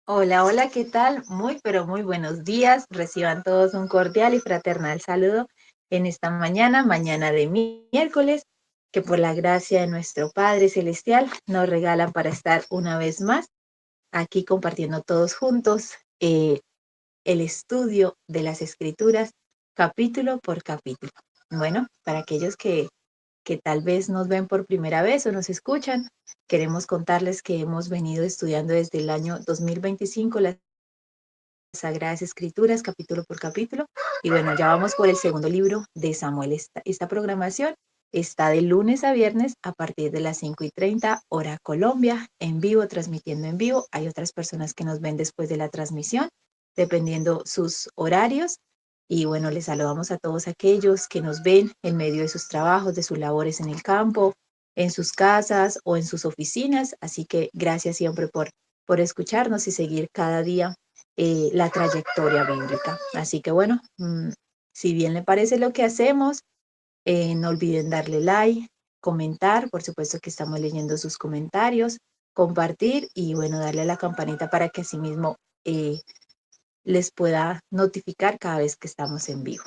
Hola, hola, ¿qué tal? Muy, pero muy buenos días. Reciban todos un cordial y fraternal saludo en esta mañana, mañana de miércoles, que por la gracia de nuestro Padre Celestial nos regalan para estar una vez más aquí compartiendo todos juntos el estudio de las Escrituras, capítulo por capítulo. Bueno, para aquellos que tal vez nos ven por primera vez o nos escuchan, queremos contarles que hemos venido estudiando desde el año 2025 las Sagradas Escrituras, capítulo por capítulo. Y bueno, ya vamos por el segundo libro de Samuel. Esta programación está de lunes a viernes a partir de las 5:30 hora Colombia, en vivo, transmitiendo en vivo. Hay otras personas que nos ven después de la transmisión, dependiendo sus horarios. Y bueno, les saludamos a todos aquellos que nos ven en medio de sus trabajos, de sus labores en el campo, en sus casas o en sus oficinas. Así que gracias siempre por escucharnos y seguir cada día la trayectoria bíblica. Así que bueno, si bien le parece lo que hacemos, no olviden darle like, comentar, por supuesto que estamos leyendo sus comentarios, compartir y bueno, darle a la campanita para que asimismo les pueda notificar cada vez que estamos en vivo.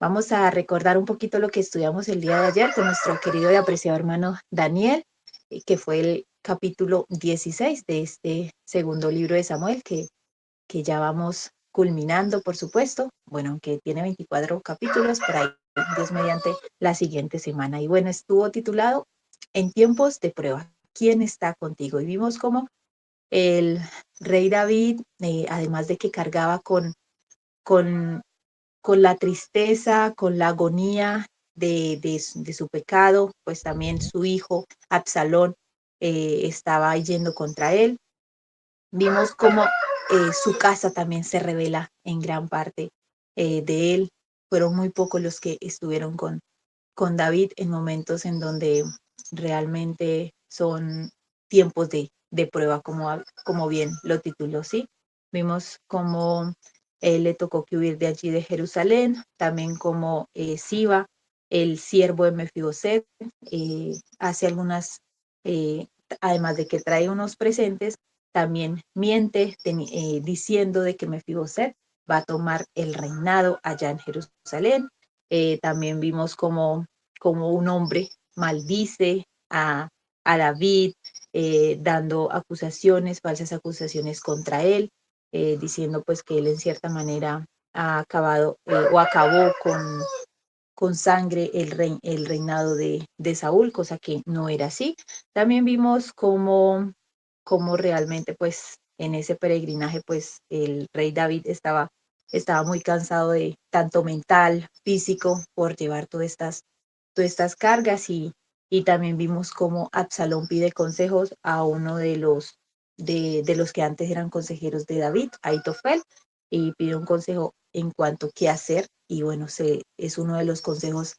Vamos a recordar un poquito lo que estudiamos el día de ayer con nuestro querido y apreciado hermano Daniel, que fue el capítulo 16 de este segundo libro de Samuel, que ya vamos culminando, por supuesto. Bueno, aunque tiene 24 capítulos, por ahí, Dios mediante, la siguiente semana. Y bueno, estuvo titulado En tiempos de prueba, ¿quién está contigo? Y vimos cómo el rey David, además de que cargaba con, con la tristeza, con la agonía de su pecado, pues también su hijo Absalón estaba yendo contra él. Vimos cómo su casa también se revela en gran parte de él. Fueron muy pocos los que estuvieron con David en momentos en donde realmente son tiempos de prueba, como bien lo tituló, ¿sí? Vimos cómo él le tocó que huir de allí de Jerusalén, también como Siba, el siervo de Mefiboset, hace algunas, eh, además de que trae unos presentes, también miente diciendo de que Mefiboset va a tomar el reinado allá en Jerusalén. También vimos como un hombre maldice a David, dando acusaciones, falsas acusaciones contra él, diciendo pues que él en cierta manera ha acabado o acabó con sangre el reinado de Saúl, cosa que no era así. También vimos cómo realmente pues en ese peregrinaje pues el rey David estaba muy cansado de tanto mental, físico, por llevar todas estas cargas y también vimos cómo Absalón pide consejos a uno de los que antes eran consejeros de David, Aitofel, y pide un consejo en cuanto a qué hacer y bueno, es uno de los consejos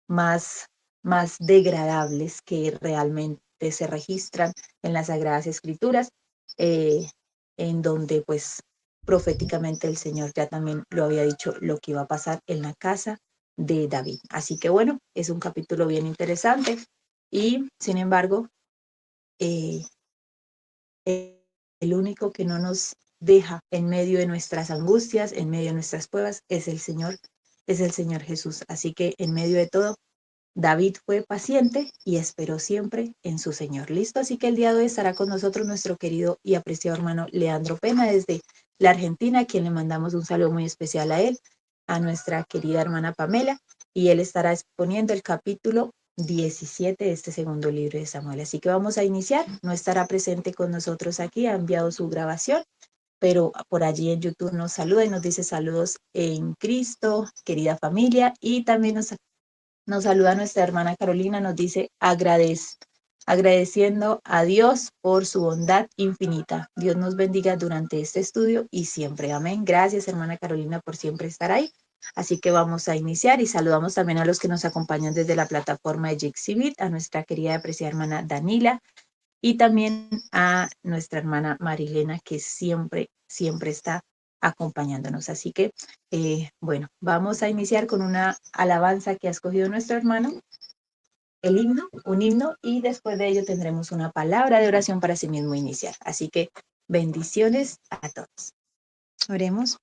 más, más degradables que realmente se registran en las Sagradas Escrituras, eh, en donde pues proféticamente el Señor ya también lo había dicho lo que iba a pasar en la casa de David. Así que bueno, es un capítulo bien interesante y sin embargo, eh, el único que no nos deja en medio de nuestras angustias, en medio de nuestras pruebas, es el Señor Jesús. Así que en medio de todo, David fue paciente y esperó siempre en su Señor. Listo, así que el día de hoy estará con nosotros nuestro querido y apreciado hermano Leandro Pena desde la Argentina, a quien le mandamos un saludo muy especial a él, a nuestra querida hermana Pamela, y él estará exponiendo el capítulo 17 de este segundo libro de Samuel. Así que vamos a iniciar. No estará presente con nosotros aquí, ha enviado su grabación, pero por allí en YouTube nos saluda y nos dice saludos en Cristo, querida familia, y también nos saluda nuestra hermana Carolina, nos dice agradeciendo a Dios por su bondad infinita. Dios nos bendiga durante este estudio y siempre. Amén. Gracias, hermana Carolina, por siempre estar ahí. Así que vamos a iniciar y saludamos también a los que nos acompañan desde la plataforma de Jixibit, a nuestra querida y apreciada hermana Danila y también a nuestra hermana Marilena, que siempre, siempre está acompañándonos. Así que, bueno, vamos a iniciar con una alabanza que ha escogido nuestro hermano, el himno, un himno, y después de ello tendremos una palabra de oración para sí mismo iniciar. Así que Bendiciones a todos. Oremos.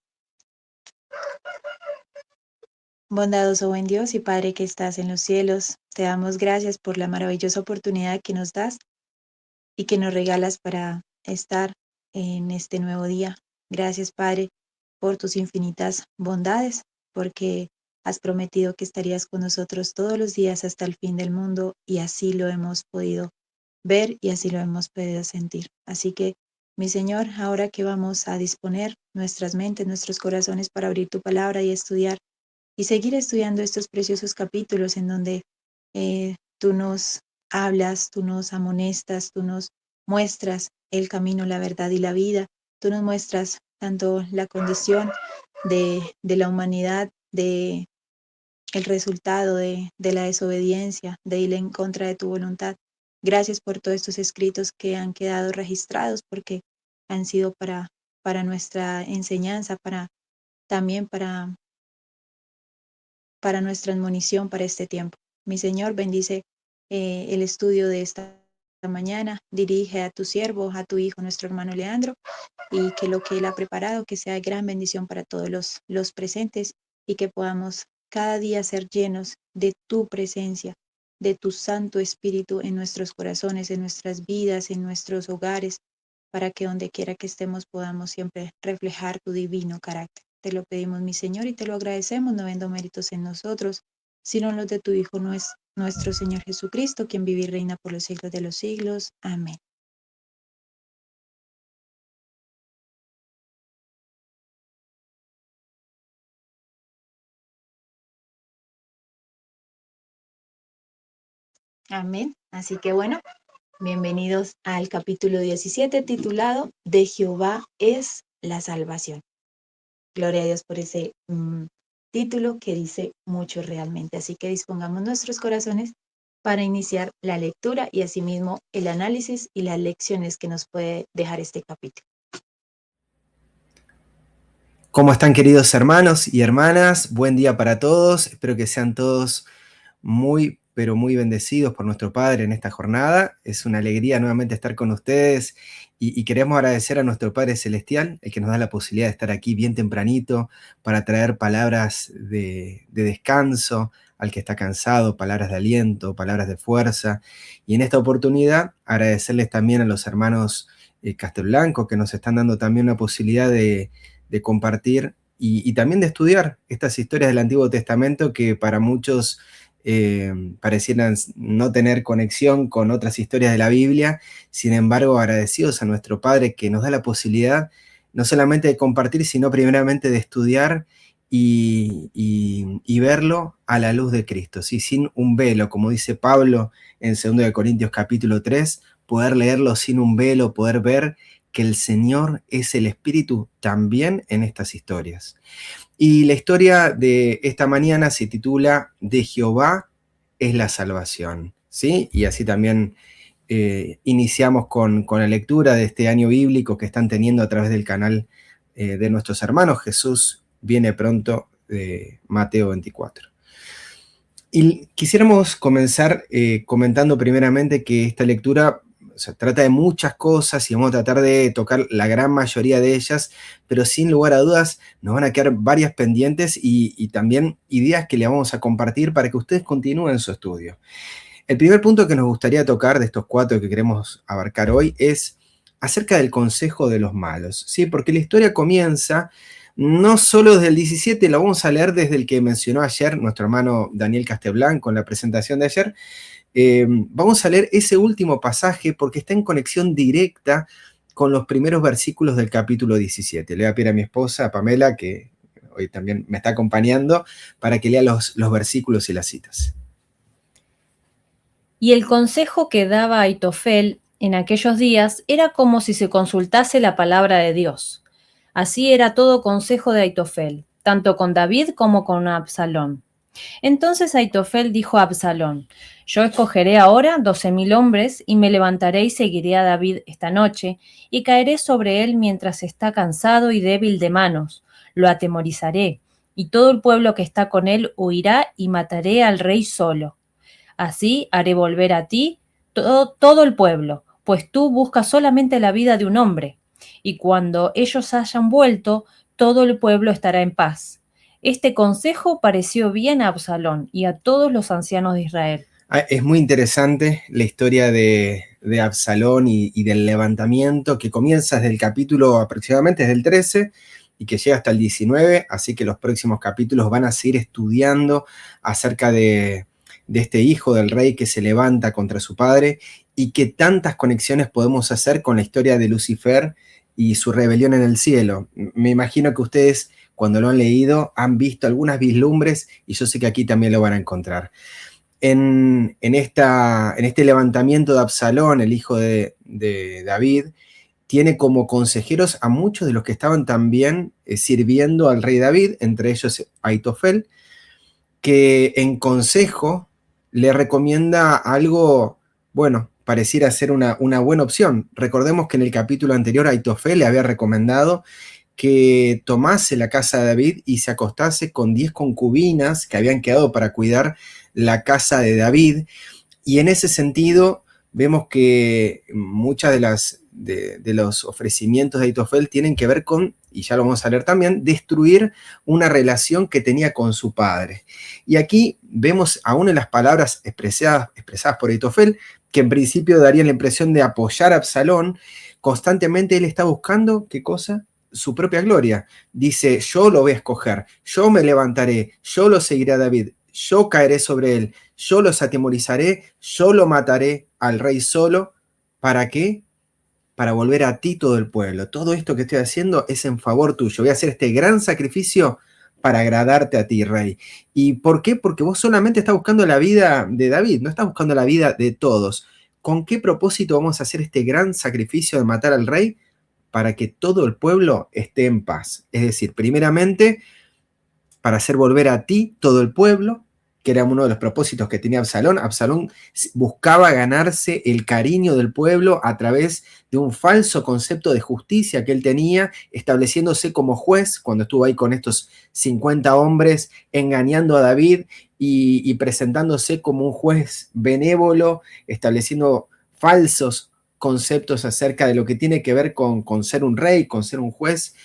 Bondadoso buen Dios y Padre que estás en los cielos, te damos gracias por la maravillosa oportunidad que nos das y que nos regalas para estar en este nuevo día. Gracias, Padre, por tus infinitas bondades, porque has prometido que estarías con nosotros todos los días hasta el fin del mundo y así lo hemos podido ver y así lo hemos podido sentir. Así que, mi Señor, ahora que vamos a disponer nuestras mentes, nuestros corazones para abrir tu palabra y estudiar y seguir estudiando estos preciosos capítulos en donde tú nos hablas, tú nos amonestas, tú nos muestras el camino, la verdad y la vida. Tú nos muestras tanto la condición de la humanidad, de el resultado de la desobediencia, de ir en contra de tu voluntad. Gracias por todos estos escritos que han quedado registrados porque han sido para nuestra enseñanza, también para nuestra admonición para este tiempo. Mi Señor, bendice el estudio de esta mañana, dirige a tu siervo, a tu hijo, nuestro hermano Leandro, y que lo que él ha preparado, que sea de gran bendición para todos los presentes y que podamos cada día ser llenos de tu presencia, de tu Santo Espíritu en nuestros corazones, en nuestras vidas, en nuestros hogares, para que donde quiera que estemos podamos siempre reflejar tu divino carácter. Te lo pedimos, mi Señor, y te lo agradecemos, no viendo méritos en nosotros, sino en los de tu Hijo nuestro Señor Jesucristo, quien vive y reina por los siglos de los siglos. Amén. Amén. Así que bueno, bienvenidos al capítulo 17 titulado De Jehová es la salvación. Gloria a Dios por ese título que dice mucho realmente. Así que dispongamos nuestros corazones para iniciar la lectura y asimismo el análisis y las lecciones que nos puede dejar este capítulo. ¿Cómo están, queridos hermanos y hermanas? Buen día para todos. Espero que sean todos muy, pero muy bendecidos por nuestro Padre en esta jornada. Es una alegría nuevamente estar con ustedes y queremos agradecer a nuestro Padre Celestial, el que nos da la posibilidad de estar aquí bien tempranito para traer palabras de descanso al que está cansado, palabras de aliento, palabras de fuerza. Y en esta oportunidad agradecerles también a los hermanos Castelblanco que nos están dando también una posibilidad de compartir y también de estudiar estas historias del Antiguo Testamento que para muchos parecieran no tener conexión con otras historias de la Biblia. Sin embargo, agradecidos a nuestro Padre que nos da la posibilidad no solamente de compartir, sino primeramente de estudiar y verlo a la luz de Cristo, ¿sí? Sin un velo, como dice Pablo en 2 Corintios capítulo 3, poder leerlo sin un velo, poder ver que el Señor es el Espíritu también en estas historias. Y la historia de esta mañana se titula De Jehová es la salvación, ¿sí? Y así también iniciamos con la lectura de este año bíblico que están teniendo a través del canal de nuestros hermanos. Jesús viene pronto, de Mateo 24. Y quisiéramos comenzar comentando primeramente que esta lectura trata de muchas cosas y vamos a tratar de tocar la gran mayoría de ellas, pero sin lugar a dudas nos van a quedar varias pendientes y también ideas que le vamos a compartir para que ustedes continúen su estudio. El primer punto que nos gustaría tocar de estos 4 que queremos abarcar hoy es acerca del consejo de los malos, ¿sí? Porque la historia comienza no solo desde el 17, lo vamos a leer desde el que mencionó ayer nuestro hermano Daniel Castelblanco en la presentación de ayer. Vamos a leer ese último pasaje porque está en conexión directa con los primeros versículos del capítulo 17. Le voy a pedir a mi esposa, a Pamela, que hoy también me está acompañando, para que lea los versículos y las citas. Y el consejo que daba Aitofel en aquellos días era como si se consultase la palabra de Dios. Así era todo consejo de Aitofel, tanto con David como con Absalón. Entonces Aitofel dijo a Absalón: yo escogeré ahora 12,000 hombres y me levantaré y seguiré a David esta noche y caeré sobre él mientras está cansado y débil de manos. Lo atemorizaré y todo el pueblo que está con él huirá y mataré al rey solo. Así haré volver a ti todo el pueblo, pues tú buscas solamente la vida de un hombre. y cuando ellos hayan vuelto, todo el pueblo estará en paz. Este consejo pareció bien a Absalón y a todos los ancianos de Israel. Es muy interesante la historia de Absalón y del levantamiento que comienza desde el capítulo aproximadamente desde el 13 y que llega hasta el 19, así que los próximos capítulos van a seguir estudiando acerca de este hijo del rey que se levanta contra su padre y que tantas conexiones podemos hacer con la historia de Lucifer y su rebelión en el cielo. Me imagino que ustedes, cuando lo han leído, han visto algunas vislumbres y yo sé que aquí también lo van a encontrar. En este levantamiento de Absalón, el hijo de David, tiene como consejeros a muchos de los que estaban también sirviendo al rey David, entre ellos Aitofel, que en consejo le recomienda algo, bueno, pareciera ser una buena opción. Recordemos que en el capítulo anterior Aitofel le había recomendado que tomase la casa de David y se acostase con 10 concubinas que habían quedado para cuidar la casa de David. Y en ese sentido vemos que muchas de los ofrecimientos de Aitofel tienen que ver con, y ya lo vamos a leer también, destruir una relación que tenía con su padre. Y aquí vemos aún en las palabras expresadas por Aitofel, que en principio darían la impresión de apoyar a Absalón, constantemente él está buscando, ¿qué cosa? Su propia gloria. Dice, yo lo voy a escoger, yo me levantaré, yo lo seguiré a David, yo caeré sobre él, yo los atemorizaré, yo lo mataré al rey solo. ¿Para qué? Para volver a ti todo el pueblo. Todo esto que estoy haciendo es en favor tuyo. Voy a hacer este gran sacrificio para agradarte a ti, rey. ¿Y por qué? Porque vos solamente estás buscando la vida de David, no estás buscando la vida de todos. ¿Con qué propósito vamos a hacer este gran sacrificio de matar al rey? Para que todo el pueblo esté en paz. Es decir, primeramente, para hacer volver a ti todo el pueblo, que era uno de los propósitos que tenía Absalón. Absalón buscaba ganarse el cariño del pueblo a través de un falso concepto de justicia que él tenía, estableciéndose como juez cuando estuvo ahí con estos 50 hombres, engañando a David y presentándose como un juez benévolo, estableciendo falsos conceptos acerca de lo que tiene que ver con ser un rey, con ser un juez.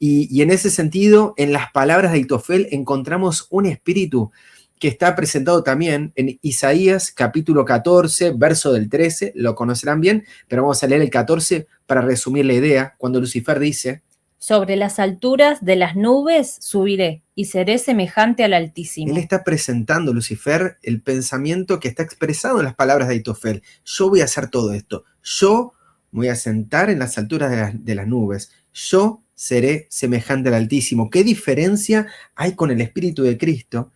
Y en ese sentido, en las palabras de Aitofel encontramos un espíritu que está presentado también en Isaías capítulo 14, verso del 13, lo conocerán bien, pero vamos a leer el 14 para resumir la idea, cuando Lucifer dice: sobre las alturas de las nubes subiré y seré semejante al Altísimo. Él está presentando, Lucifer, el pensamiento que está expresado en las palabras de Aitofel. Yo voy a hacer todo esto. Yo me voy a sentar en las alturas de las nubes. Yo seré semejante al Altísimo. ¿Qué diferencia hay con el Espíritu de Cristo?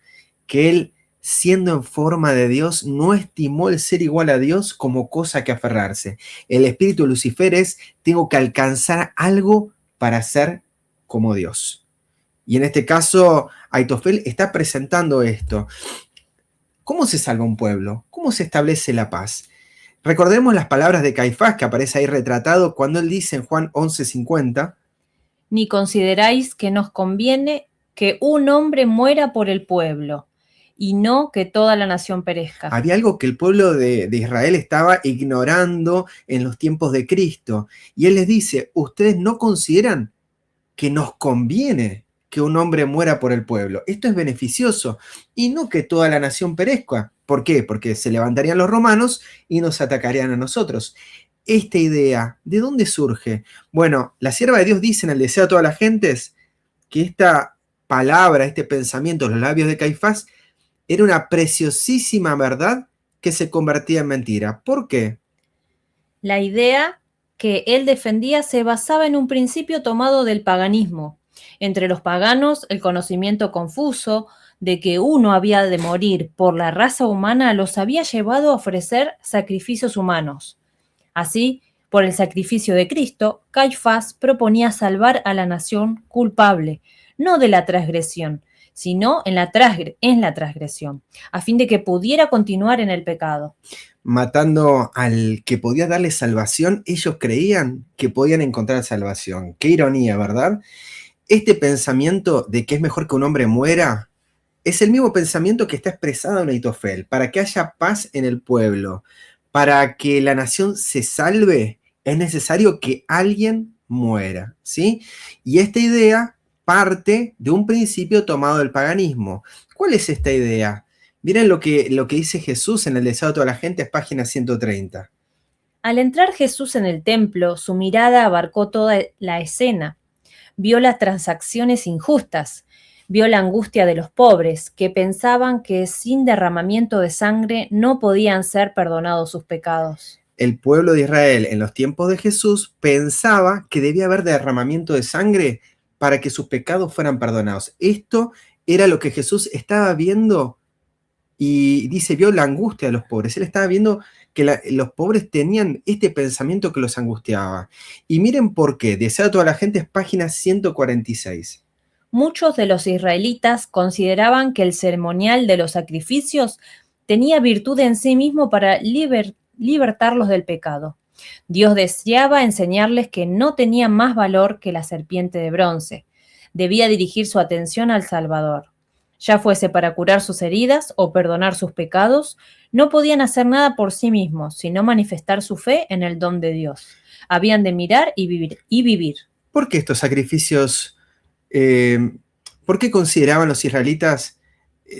Que él, siendo en forma de Dios, no estimó el ser igual a Dios como cosa que aferrarse. El espíritu de Lucifer es, tengo que alcanzar algo para ser como Dios. Y en este caso, Aitofel está presentando esto. ¿Cómo se salva un pueblo? ¿Cómo se establece la paz? Recordemos las palabras de Caifás, que aparece ahí retratado cuando él dice en Juan 11:50, ni consideráis que nos conviene que un hombre muera por el pueblo, y no que toda la nación perezca. Había algo que el pueblo de Israel estaba ignorando en los tiempos de Cristo. Y él les dice, ustedes no consideran que nos conviene que un hombre muera por el pueblo. Esto es beneficioso y no que toda la nación perezca. ¿Por qué? Porque se levantarían los romanos y nos atacarían a nosotros. Esta idea, ¿de dónde surge? Bueno, la sierva de Dios dice en el deseo de todas las gentes que esta palabra, este pensamiento, los labios de Caifás, era una preciosísima verdad que se convertía en mentira. ¿Por qué? La idea que él defendía se basaba en un principio tomado del paganismo. Entre los paganos, el conocimiento confuso de que uno había de morir por la raza humana los había llevado a ofrecer sacrificios humanos. Así, por el sacrificio de Cristo, Caifás proponía salvar a la nación culpable, no de la transgresión, sino en la transgresión, a fin de que pudiera continuar en el pecado. Matando al que podía darle salvación, ellos creían que podían encontrar salvación. Qué ironía, ¿verdad? Este pensamiento de que es mejor que un hombre muera es el mismo pensamiento que está expresado en Aitofel. Para que haya paz en el pueblo, para que la nación se salve, es necesario que alguien muera, ¿sí? Y esta idea parte de un principio tomado del paganismo. ¿Cuál es esta idea? Miren lo que dice Jesús en el Deseo de toda la gente, es página 130. Al entrar Jesús en el templo, su mirada abarcó toda la escena. Vio las transacciones injustas, vio la angustia de los pobres, que pensaban que sin derramamiento de sangre no podían ser perdonados sus pecados. El pueblo de Israel en los tiempos de Jesús pensaba que debía haber derramamiento de sangre para que sus pecados fueran perdonados. Esto era lo que Jesús estaba viendo y dice, vio la angustia de los pobres. Él estaba viendo que los pobres tenían este pensamiento que los angustiaba. Y miren por qué. Deseo a toda la gente es página 146. Muchos de los israelitas consideraban que el ceremonial de los sacrificios tenía virtud en sí mismo para libertarlos del pecado. Dios deseaba enseñarles que no tenía más valor que la serpiente de bronce. Debía dirigir su atención al Salvador. Ya fuese para curar sus heridas o perdonar sus pecados, no podían hacer nada por sí mismos, sino manifestar su fe en el don de Dios. Habían de mirar y vivir. ¿Por qué estos sacrificios, por qué consideraban los israelitas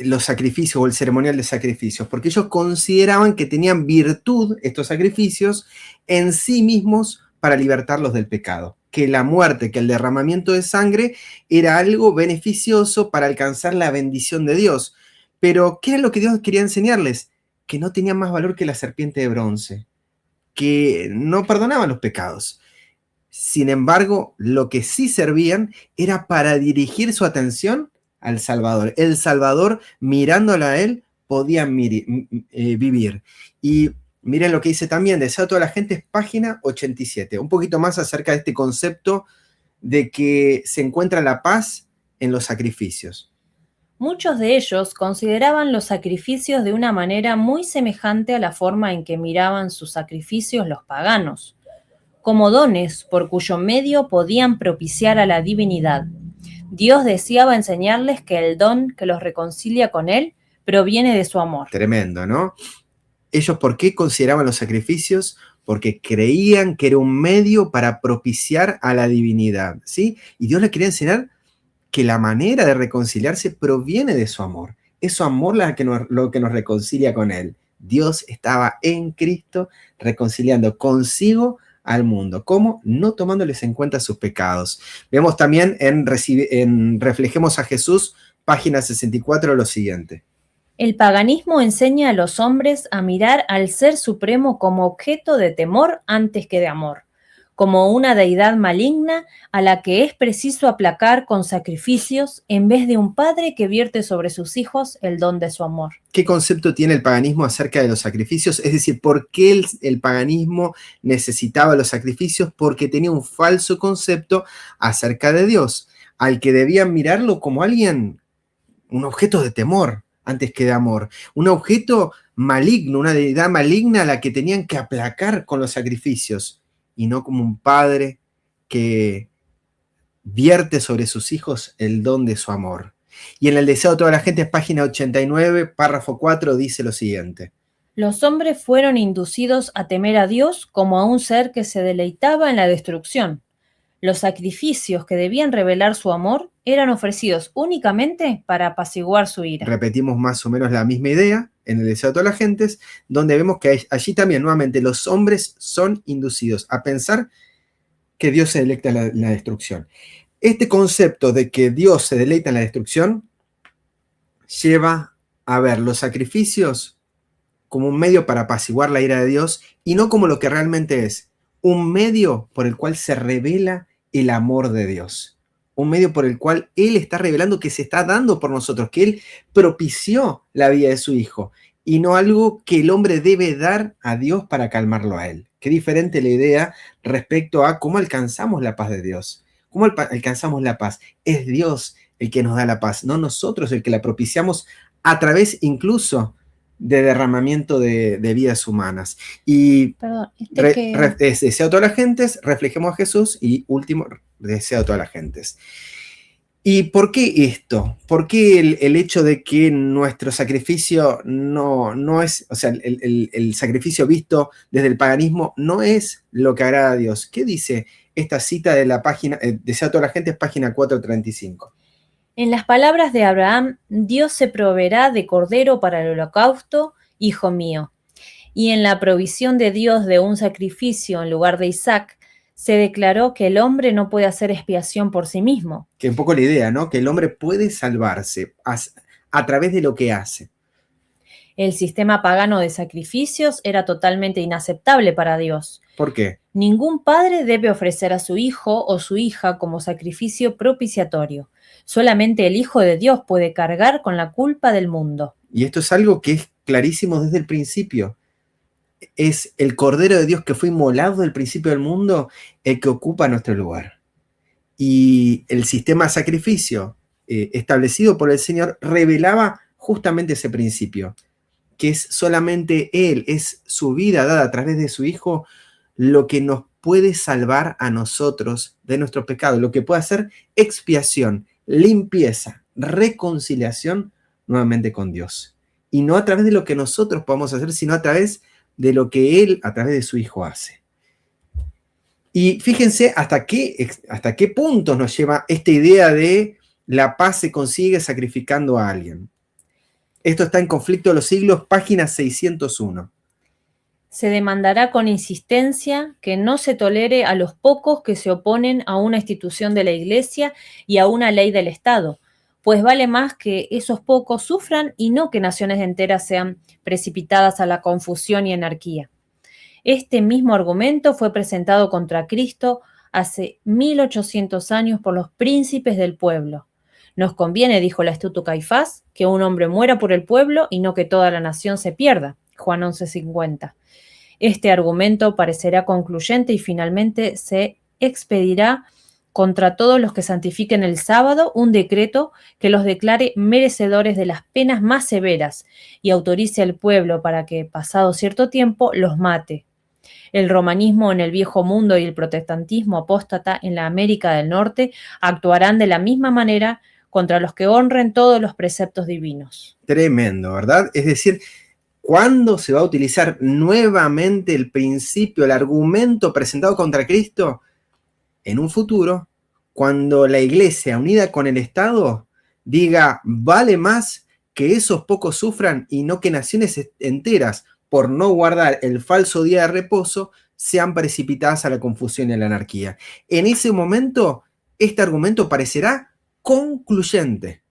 los sacrificios o el ceremonial de sacrificios? Porque ellos consideraban que tenían virtud estos sacrificios en sí mismos para libertarlos del pecado, que la muerte, que el derramamiento de sangre era algo beneficioso para alcanzar la bendición de Dios. Pero, ¿qué es lo que Dios quería enseñarles? Que no tenían más valor que la serpiente de bronce, que no perdonaban los pecados. Sin embargo, lo que sí servían era para dirigir su atención al Salvador. El Salvador, mirándola a él, podían vivir. Y miren lo que dice también, Deseo a toda la gente, es página 87. Un poquito más acerca de este concepto de que se encuentra la paz en los sacrificios. Muchos de ellos consideraban los sacrificios de una manera muy semejante a la forma en que miraban sus sacrificios los paganos, como dones por cuyo medio podían propiciar a la divinidad. Dios deseaba enseñarles que el don que los reconcilia con Él proviene de su amor. Tremendo, ¿no? ¿Ellos por qué consideraban los sacrificios? Porque creían que era un medio para propiciar a la divinidad, ¿sí? Y Dios les quería enseñar que la manera de reconciliarse proviene de su amor. Es su amor lo que nos reconcilia con Él. Dios estaba en Cristo reconciliando consigo al mundo. ¿Cómo? No tomándoles en cuenta sus pecados. Vemos también en Reflejemos a Jesús, página 64, lo siguiente. El paganismo enseña a los hombres a mirar al Ser Supremo como objeto de temor antes que de amor, como una deidad maligna a la que es preciso aplacar con sacrificios en vez de un padre que vierte sobre sus hijos el don de su amor. ¿Qué concepto tiene el paganismo acerca de los sacrificios? Es decir, ¿por qué el paganismo necesitaba los sacrificios? Porque tenía un falso concepto acerca de Dios, al que debían mirarlo como alguien, un objeto de temor antes que de amor, un objeto maligno, una deidad maligna a la que tenían que aplacar con los sacrificios, y no como un padre que vierte sobre sus hijos el don de su amor. Y en el Deseo de toda la gente, página 89, párrafo 4, dice lo siguiente. Los hombres fueron inducidos a temer a Dios como a un ser que se deleitaba en la destrucción. Los sacrificios que debían revelar su amor eran ofrecidos únicamente para apaciguar su ira. Repetimos más o menos la misma idea en el Deseo de todas las gentes, donde vemos que allí también, nuevamente, los hombres son inducidos a pensar que Dios se deleita en la destrucción. Este concepto de que Dios se deleita en la destrucción lleva a ver los sacrificios como un medio para apaciguar la ira de Dios y no como lo que realmente es, un medio por el cual se revela el amor de Dios. Un medio por el cual Él está revelando que se está dando por nosotros, que Él propició la vida de su Hijo, y no algo que el hombre debe dar a Dios para calmarlo a Él. Qué diferente la idea respecto a cómo alcanzamos la paz de Dios. ¿Cómo alcanzamos la paz? Es Dios el que nos da la paz, no nosotros el que la propiciamos a través incluso de derramamiento de vidas humanas. Y deseo a todas las gentes, reflejemos a Jesús, y último, deseo a todas las gentes. ¿Y por qué esto? ¿Por qué el hecho de que nuestro sacrificio no es, o sea, el sacrificio visto desde el paganismo no es lo que agrada a Dios? ¿Qué dice esta cita de la página, desea a toda la gente, es página 435. En las palabras de Abraham, Dios se proveerá de cordero para el holocausto, hijo mío. Y en la provisión de Dios de un sacrificio en lugar de Isaac, se declaró que el hombre no puede hacer expiación por sí mismo. Que es un poco la idea, ¿no? Que el hombre puede salvarse a través de lo que hace. El sistema pagano de sacrificios era totalmente inaceptable para Dios. ¿Por qué? Ningún padre debe ofrecer a su hijo o su hija como sacrificio propiciatorio. Solamente el Hijo de Dios puede cargar con la culpa del mundo. Y esto es algo que es clarísimo desde el principio. Es el Cordero de Dios que fue inmolado del principio del mundo el que ocupa nuestro lugar. Y el sistema de sacrificio establecido por el Señor revelaba justamente ese principio, que es solamente Él, es su vida dada a través de su Hijo, lo que nos puede salvar a nosotros de nuestro pecado, lo que puede hacer expiación, limpieza, reconciliación nuevamente con Dios. Y no a través de lo que nosotros podamos hacer, sino a través de lo que Él, a través de su Hijo, hace. Y fíjense hasta qué puntos nos lleva esta idea de la paz se consigue sacrificando a alguien. Esto está en Conflicto de los Siglos, página 601. Se demandará con insistencia que no se tolere a los pocos que se oponen a una institución de la Iglesia y a una ley del Estado, pues vale más que esos pocos sufran y no que naciones enteras sean precipitadas a la confusión y anarquía. Este mismo argumento fue presentado contra Cristo hace 1800 años por los príncipes del pueblo. Nos conviene, dijo el astuto Caifás, que un hombre muera por el pueblo y no que toda la nación se pierda. Juan 11:50. Este argumento parecerá concluyente y finalmente se expedirá contra todos los que santifiquen el sábado un decreto que los declare merecedores de las penas más severas y autorice al pueblo para que, pasado cierto tiempo, los mate. El romanismo en el Viejo Mundo y el protestantismo apóstata en la América del Norte actuarán de la misma manera contra los que honren todos los preceptos divinos. Tremendo, ¿verdad? Es decir, ¿cuándo se va a utilizar nuevamente el principio, el argumento presentado contra Cristo? En un futuro, cuando la Iglesia unida con el Estado diga, vale más que esos pocos sufran y no que naciones enteras, por no guardar el falso día de reposo, sean precipitadas a la confusión y a la anarquía. En ese momento, este argumento parecerá concluyente.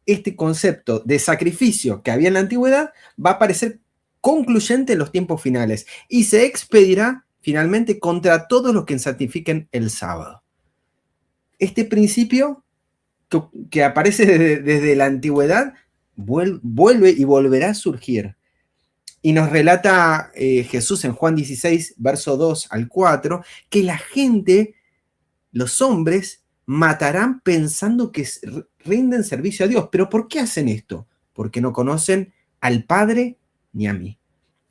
Este concepto de sacrificio que había en la antigüedad va a parecer concluyente en los tiempos finales y se expedirá finalmente contra todos los que santifiquen el sábado. Este principio que aparece desde la antigüedad vuelve y volverá a surgir. Y nos relata Jesús en Juan 16, verso 2 al 4, que la gente, los hombres, matarán pensando que rinden servicio a Dios. ¿Pero por qué hacen esto? Porque no conocen al Padre ni a mí.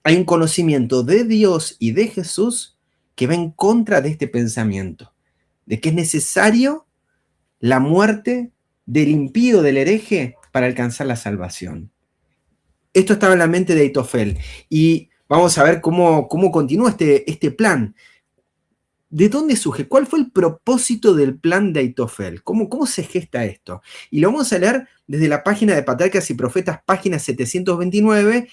Hay un conocimiento de Dios y de Jesús que va en contra de este pensamiento, de que es necesario la muerte del impío, del hereje, para alcanzar la salvación. Esto estaba en la mente de Aitofel y vamos a ver cómo continúa este plan. ¿De dónde surge? ¿Cuál fue el propósito del plan de Aitofel? ¿Cómo se gesta esto? Y lo vamos a leer desde la página de Patriarcas y Profetas, página 729,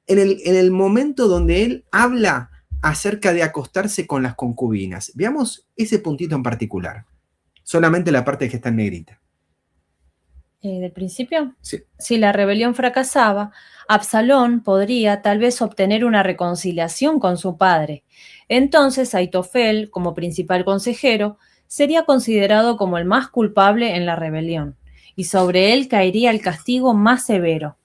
en el momento donde él habla acerca de acostarse con las concubinas. Veamos ese puntito en particular. Solamente la parte que está en negrita. ¿Del principio? Sí. Si la rebelión fracasaba, Absalón podría tal vez obtener una reconciliación con su padre. Entonces Aitofel, como principal consejero, sería considerado como el más culpable en la rebelión, y sobre él caería el castigo más severo.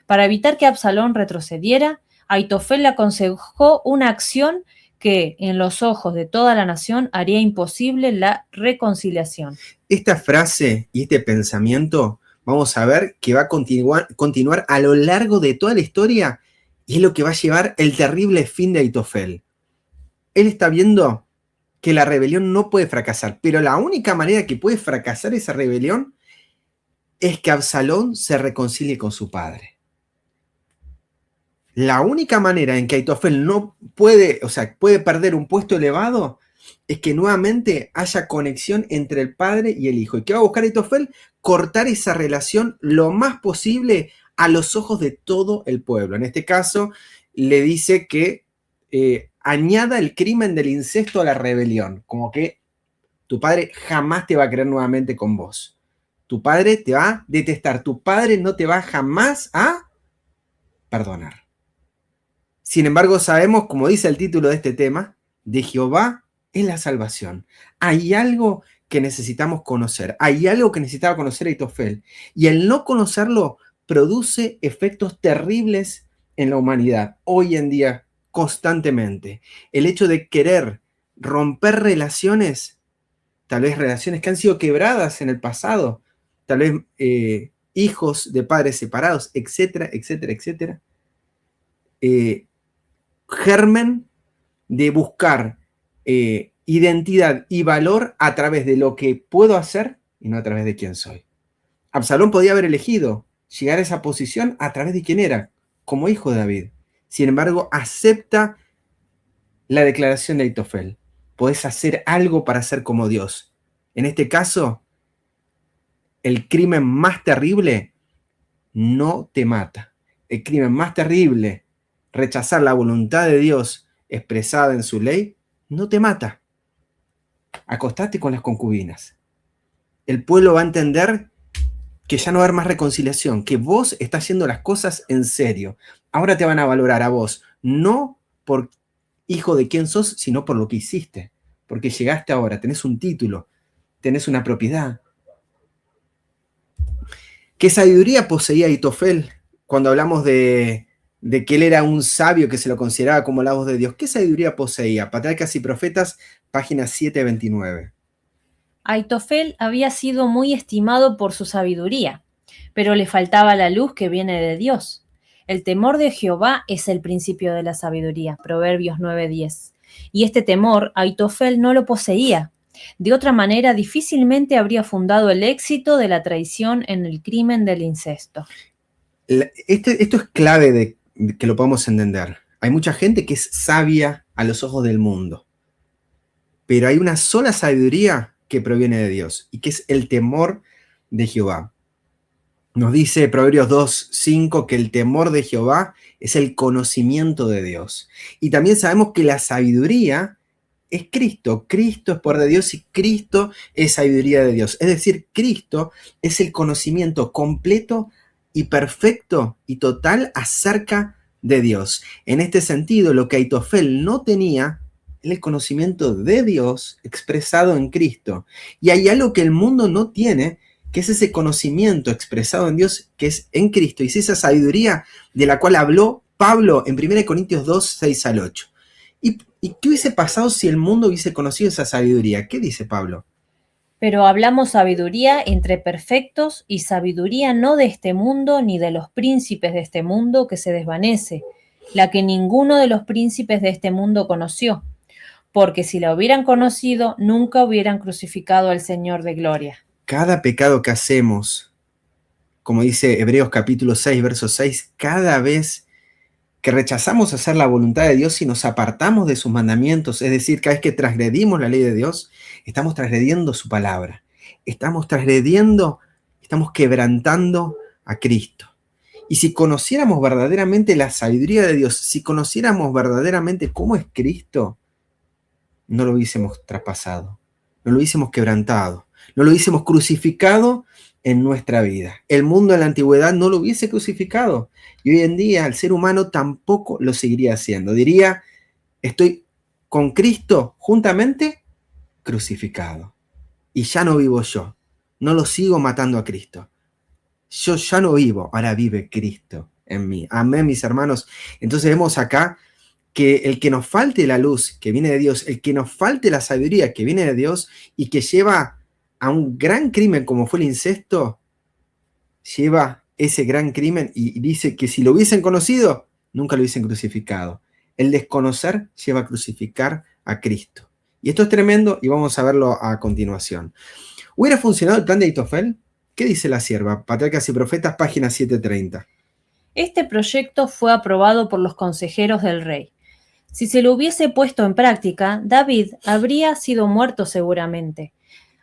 Para evitar que Absalón retrocediera, Aitofel le aconsejó una acción que, en los ojos de toda la nación, haría imposible la reconciliación. Esta frase y este pensamiento, vamos a ver que va a continuar a lo largo de toda la historia y es lo que va a llevar el terrible fin de Aitofel. Él está viendo que la rebelión no puede fracasar, pero la única manera que puede fracasar esa rebelión es que Absalón se reconcilie con su padre. La única manera en que Aitofel no puede, puede perder un puesto elevado es que nuevamente haya conexión entre el padre y el hijo. ¿Y qué va a buscar Aitofel? Cortar esa relación lo más posible a los ojos de todo el pueblo. En este caso, le dice que añada el crimen del incesto a la rebelión, como que tu padre jamás te va a querer nuevamente con vos. Tu padre te va a detestar, tu padre no te va jamás a perdonar. Sin embargo, sabemos, como dice el título de este tema, de Jehová es la salvación. Hay algo que necesitamos conocer, hay algo que necesitaba conocer Aitofel, y el no conocerlo produce efectos terribles en la humanidad, hoy en día, constantemente. El hecho de querer romper relaciones, tal vez relaciones que han sido quebradas en el pasado, tal vez hijos de padres separados, etcétera, etcétera, etcétera, germen de buscar identidad y valor a través de lo que puedo hacer y no a través de quién soy. Absalón podía haber elegido llegar a esa posición a través de quién era, como hijo de David. Sin embargo, acepta la declaración de Aitofel. Podés hacer algo para ser como Dios. En este caso, el crimen más terrible no te mata. El crimen más terrible, rechazar la voluntad de Dios expresada en su ley, no te mata. Acostate con las concubinas. El pueblo va a entender que ya no va a haber más reconciliación, que vos estás haciendo las cosas en serio. Ahora te van a valorar a vos, no por hijo de quién sos, sino por lo que hiciste. Porque llegaste ahora, tenés un título, tenés una propiedad. ¿Qué sabiduría poseía Aitofel cuando hablamos de que él era un sabio que se lo consideraba como la voz de Dios? ¿Qué sabiduría poseía? Patriarcas y Profetas, página 729. Aitofel había sido muy estimado por su sabiduría, pero le faltaba la luz que viene de Dios. El temor de Jehová es el principio de la sabiduría, Proverbios 9:10. Y este temor Aitofel no lo poseía. De otra manera, difícilmente habría fundado el éxito de la traición en el crimen del incesto. Esto es clave de que lo podamos entender. Hay mucha gente que es sabia a los ojos del mundo, pero hay una sola sabiduría que proviene de Dios y que es el temor de Jehová. Nos dice Proverbios 2:5 que el temor de Jehová es el conocimiento de Dios. Y también sabemos que la sabiduría es Cristo. Cristo es poder de Dios y Cristo es sabiduría de Dios. Es decir, Cristo es el conocimiento completo y perfecto y total acerca de Dios. En este sentido, lo que Aitofel no tenía era el conocimiento de Dios expresado en Cristo. Y hay algo que el mundo no tiene, que es ese conocimiento expresado en Dios, que es en Cristo, y es esa sabiduría de la cual habló Pablo en 1 Corintios 2:6-8. ¿Y qué hubiese pasado si el mundo hubiese conocido esa sabiduría? ¿Qué dice Pablo? Pero hablamos sabiduría entre perfectos y sabiduría no de este mundo ni de los príncipes de este mundo que se desvanece, la que ninguno de los príncipes de este mundo conoció, porque si la hubieran conocido, nunca hubieran crucificado al Señor de gloria. Cada pecado que hacemos, como dice Hebreos capítulo 6, verso 6, cada vez que rechazamos hacer la voluntad de Dios y nos apartamos de sus mandamientos, es decir, cada vez que transgredimos la ley de Dios, estamos transgrediendo su palabra. Estamos transgrediendo, estamos quebrantando a Cristo. Y si conociéramos verdaderamente la sabiduría de Dios, si conociéramos verdaderamente cómo es Cristo, no lo hubiésemos traspasado, no lo hubiésemos quebrantado, no lo hubiésemos crucificado en nuestra vida. El mundo en la antigüedad no lo hubiese crucificado y hoy en día el ser humano tampoco lo seguiría haciendo. Diría, estoy con Cristo juntamente crucificado y ya no vivo yo, no lo sigo matando a Cristo. Yo ya no vivo, ahora vive Cristo en mí. Amén, mis hermanos. Entonces vemos acá que el que nos falte la luz que viene de Dios, el que nos falte la sabiduría que viene de Dios y que lleva a un gran crimen como fue el incesto, lleva ese gran crimen y dice que si lo hubiesen conocido, nunca lo hubiesen crucificado. El desconocer lleva a crucificar a Cristo. Y esto es tremendo y vamos a verlo a continuación. ¿Hubiera funcionado el plan de Aitofel? ¿Qué dice la sierva? Patriarcas y Profetas, página 730. Este proyecto fue aprobado por los consejeros del rey. Si se lo hubiese puesto en práctica, David habría sido muerto seguramente,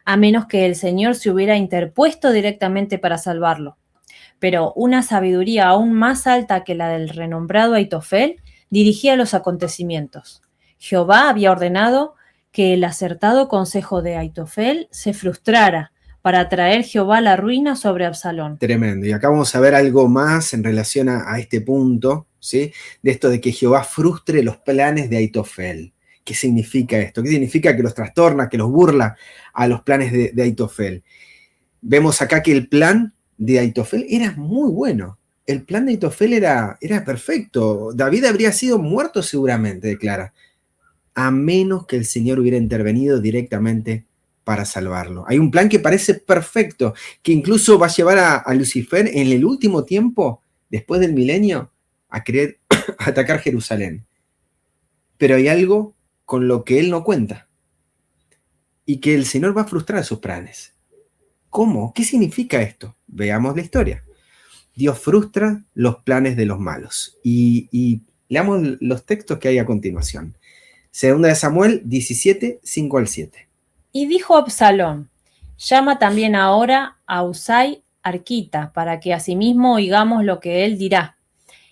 a menos que el Señor se hubiera interpuesto directamente para salvarlo. Pero una sabiduría aún más alta que la del renombrado Aitofel dirigía los acontecimientos. Jehová había ordenado que el acertado consejo de Aitofel se frustrara para traer Jehová la ruina sobre Absalón. Tremendo. Y acá vamos a ver algo más en relación a este punto, ¿sí? De esto de que Jehová frustre los planes de Aitofel. ¿Qué significa esto? ¿Qué significa que los trastorna, que los burla a los planes de Aitofel? Vemos acá que el plan de Aitofel era muy bueno. El plan de Aitofel era perfecto. David habría sido muerto seguramente, declara, a menos que el Señor hubiera intervenido directamente para salvarlo. Hay un plan que parece perfecto, que incluso va a llevar a Lucifer en el último tiempo, después del milenio, a querer atacar Jerusalén. Pero hay algo con lo que él no cuenta y que el Señor va a frustrar sus planes. ¿Cómo? ¿Qué significa esto? Veamos la historia. Dios frustra los planes de los malos. Y leamos los textos que hay a continuación. Segunda de Samuel 17, 5 al 7. Y dijo Absalón, llama también ahora a Usai Arquita, para que asimismo oigamos lo que él dirá.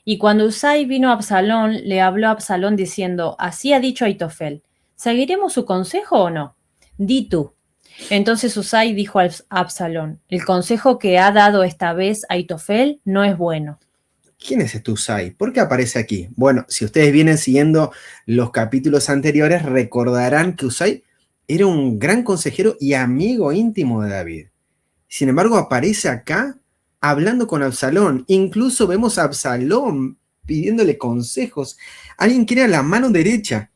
Y cuando Usai vino a Absalón, le habló a Absalón diciendo, así ha dicho Aitofel, ¿seguiremos su consejo o no? Di tú. Entonces Usai dijo a Absalón, el consejo que ha dado esta vez Aitofel no es bueno. ¿Quién es este Usai? ¿Por qué aparece aquí? Bueno, si ustedes vienen siguiendo los capítulos anteriores, recordarán que Usai era un gran consejero y amigo íntimo de David. Sin embargo, aparece acá hablando con Absalón. Incluso vemos a Absalón pidiéndole consejos. Alguien que era la mano derecha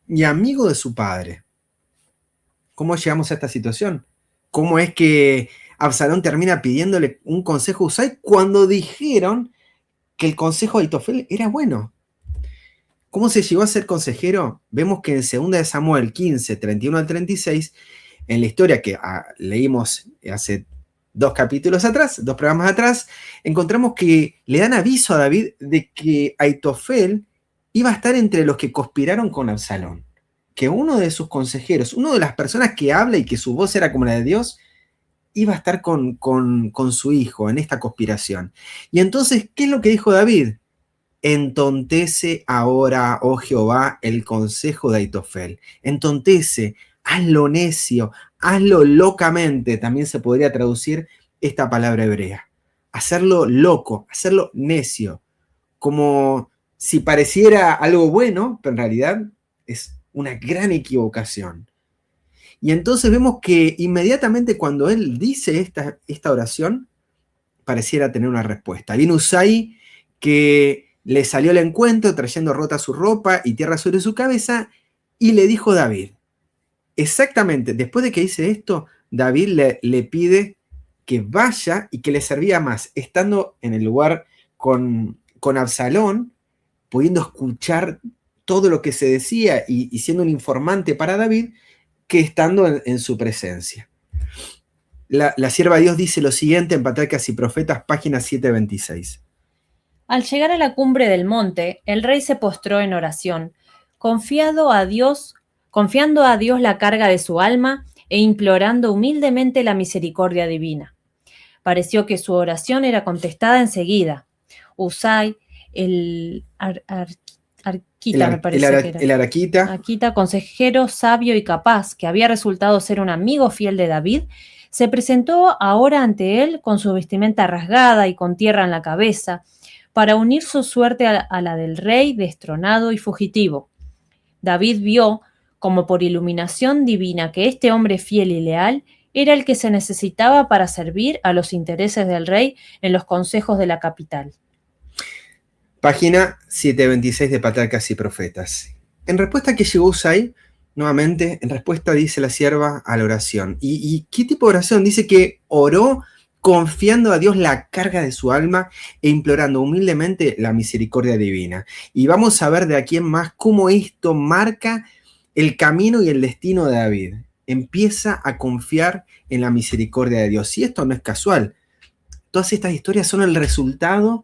y amigo de su padre. ¿Cómo llegamos a esta situación? ¿Cómo es que Absalón termina pidiéndole un consejo a Usai cuando dijeron que el consejo de Aitofel era bueno? ¿Cómo se llegó a ser consejero? Vemos que en 2 de Samuel 15, 31 al 36, en la historia que leímos hace 2 capítulos atrás, 2 programas atrás, encontramos que le dan aviso a David de que Aitofel iba a estar entre los que conspiraron con Absalón. Que uno de sus consejeros, una de las personas que habla y que su voz era como la de Dios, iba a estar con su hijo en esta conspiración. Y entonces, ¿qué es lo que dijo David? Entontece ahora, oh Jehová, el consejo de Aitofel. Entontece, hazlo necio, hazlo locamente. También se podría traducir esta palabra hebrea. Hacerlo loco, hacerlo necio. Como si pareciera algo bueno, pero en realidad es una gran equivocación. Y entonces vemos que inmediatamente cuando él dice esta oración, pareciera tener una respuesta. Viene Usai que le salió al encuentro trayendo rota su ropa y tierra sobre su cabeza, y le dijo David, exactamente, después de que dice esto, David le pide que vaya y que le servía más, estando en el lugar con Absalón, pudiendo escuchar todo lo que se decía y siendo un informante para David, que estando en su presencia. La sierva de Dios dice lo siguiente en Patriarcas y Profetas, página 726. Al llegar a la cumbre del monte, el rey se postró en oración, confiando a Dios la carga de su alma e implorando humildemente la misericordia divina. Pareció que su oración era contestada enseguida. Usai, el Arquita, me parece que era. El Araquita. Arquita, consejero sabio y capaz, que había resultado ser un amigo fiel de David, se presentó ahora ante él con su vestimenta rasgada y con tierra en la cabeza, para unir su suerte a la del rey destronado y fugitivo. David vio, como por iluminación divina, que este hombre fiel y leal era el que se necesitaba para servir a los intereses del rey en los consejos de la capital. Página 726 de Patriarcas y Profetas. En respuesta que llegó Usai, nuevamente, en respuesta dice la sierva a la oración. ¿Y qué tipo de oración? Dice que oró confiando a Dios la carga de su alma e implorando humildemente la misericordia divina. Y vamos a ver de aquí en más cómo esto marca el camino y el destino de David. Empieza a confiar en la misericordia de Dios. Y esto no es casual. Todas estas historias son el resultado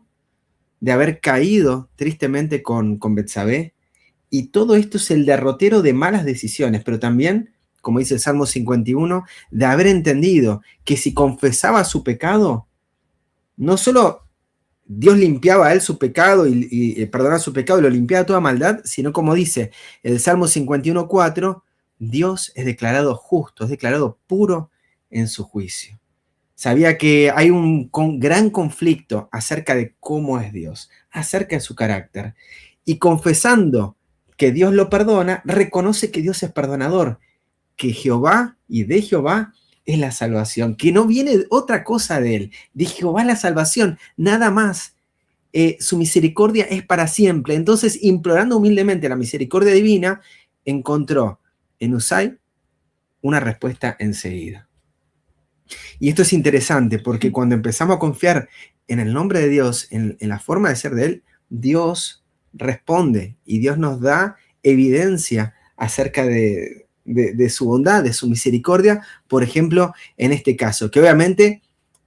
de haber caído tristemente con Betsabé Y todo esto es el derrotero de malas decisiones, pero también, como dice el Salmo 51, de haber entendido que si confesaba su pecado, no solo Dios limpiaba a él su pecado y perdonaba su pecado y lo limpiaba de toda maldad, sino como dice el Salmo 51:4, Dios es declarado justo, es declarado puro en su juicio. Sabía que hay un gran conflicto acerca de cómo es Dios, acerca de su carácter. Y confesando que Dios lo perdona, reconoce que Dios es perdonador, que Jehová y de Jehová es la salvación, que no viene otra cosa de él, de Jehová la salvación, nada más. Su misericordia es para siempre. Entonces, implorando humildemente la misericordia divina, encontró en Uzai una respuesta enseguida. Y esto es interesante porque cuando empezamos a confiar en el nombre de Dios, en la forma de ser de Él, Dios responde y Dios nos da evidencia acerca de su bondad, de su misericordia, por ejemplo, en este caso, que obviamente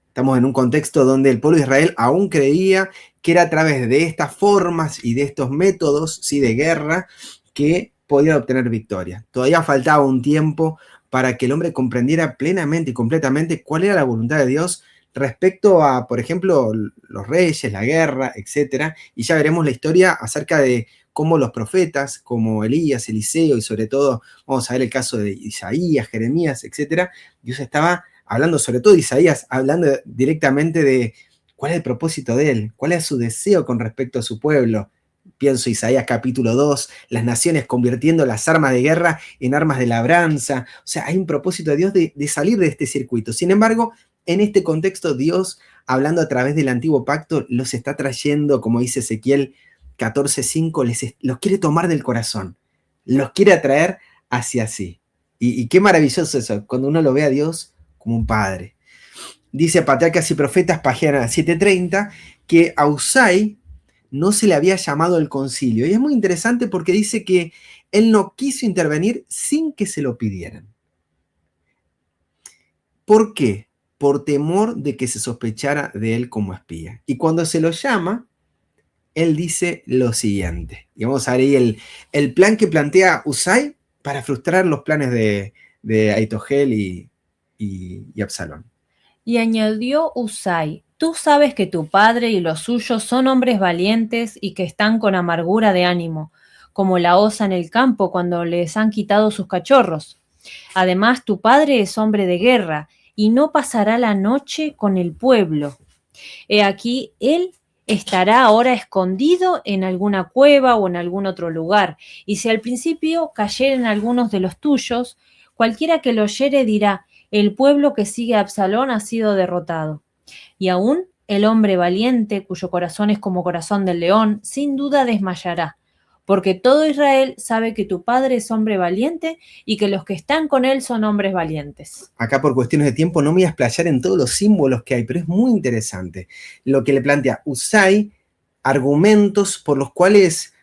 estamos en un contexto donde el pueblo de Israel aún creía que era a través de estas formas y de estos métodos, ¿sí?, de guerra que podían obtener victoria. Todavía faltaba un tiempo para que el hombre comprendiera plenamente y completamente cuál era la voluntad de Dios respecto a, por ejemplo, los reyes, la guerra, etc. Y ya veremos la historia acerca de cómo los profetas, como Elías, Eliseo y sobre todo, vamos a ver el caso de Isaías, Jeremías, etc. Dios estaba hablando, sobre todo de Isaías, hablando directamente de cuál es el propósito de él, cuál es su deseo con respecto a su pueblo. Pienso Isaías capítulo 2, las naciones convirtiendo las armas de guerra en armas de labranza. O sea, hay un propósito de Dios de salir de este circuito. Sin embargo, en este contexto, Dios, hablando a través del antiguo pacto, los está trayendo, como dice Ezequiel 14:5, los quiere tomar del corazón, los quiere atraer hacia sí. Y qué maravilloso eso, cuando uno lo ve a Dios como un padre. Dice Patriarcas y Profetas, página 730, que a Uzai no se le había llamado al concilio. Y es muy interesante porque dice que él no quiso intervenir sin que se lo pidieran. ¿Por qué? Por temor de que se sospechara de él como espía. Y cuando se lo llama, él dice lo siguiente. Y vamos a ver ahí el plan que plantea Uzai para frustrar los planes de Aitofel y Absalón. Y añadió Uzai: tú sabes que tu padre y los suyos son hombres valientes y que están con amargura de ánimo, como la osa en el campo cuando les han quitado sus cachorros. Además, tu padre es hombre de guerra y no pasará la noche con el pueblo. He aquí, él estará ahora escondido en alguna cueva o en algún otro lugar, y si al principio cayeren algunos de los tuyos, cualquiera que lo oyere dirá: el pueblo que sigue a Absalón ha sido derrotado. Y aún el hombre valiente, cuyo corazón es como corazón del león, sin duda desmayará, porque todo Israel sabe que tu padre es hombre valiente y que los que están con él son hombres valientes. Acá por cuestiones de tiempo no me voy a explayar en todos los símbolos que hay, pero es muy interesante lo que le plantea Uzai, argumentos por los cuales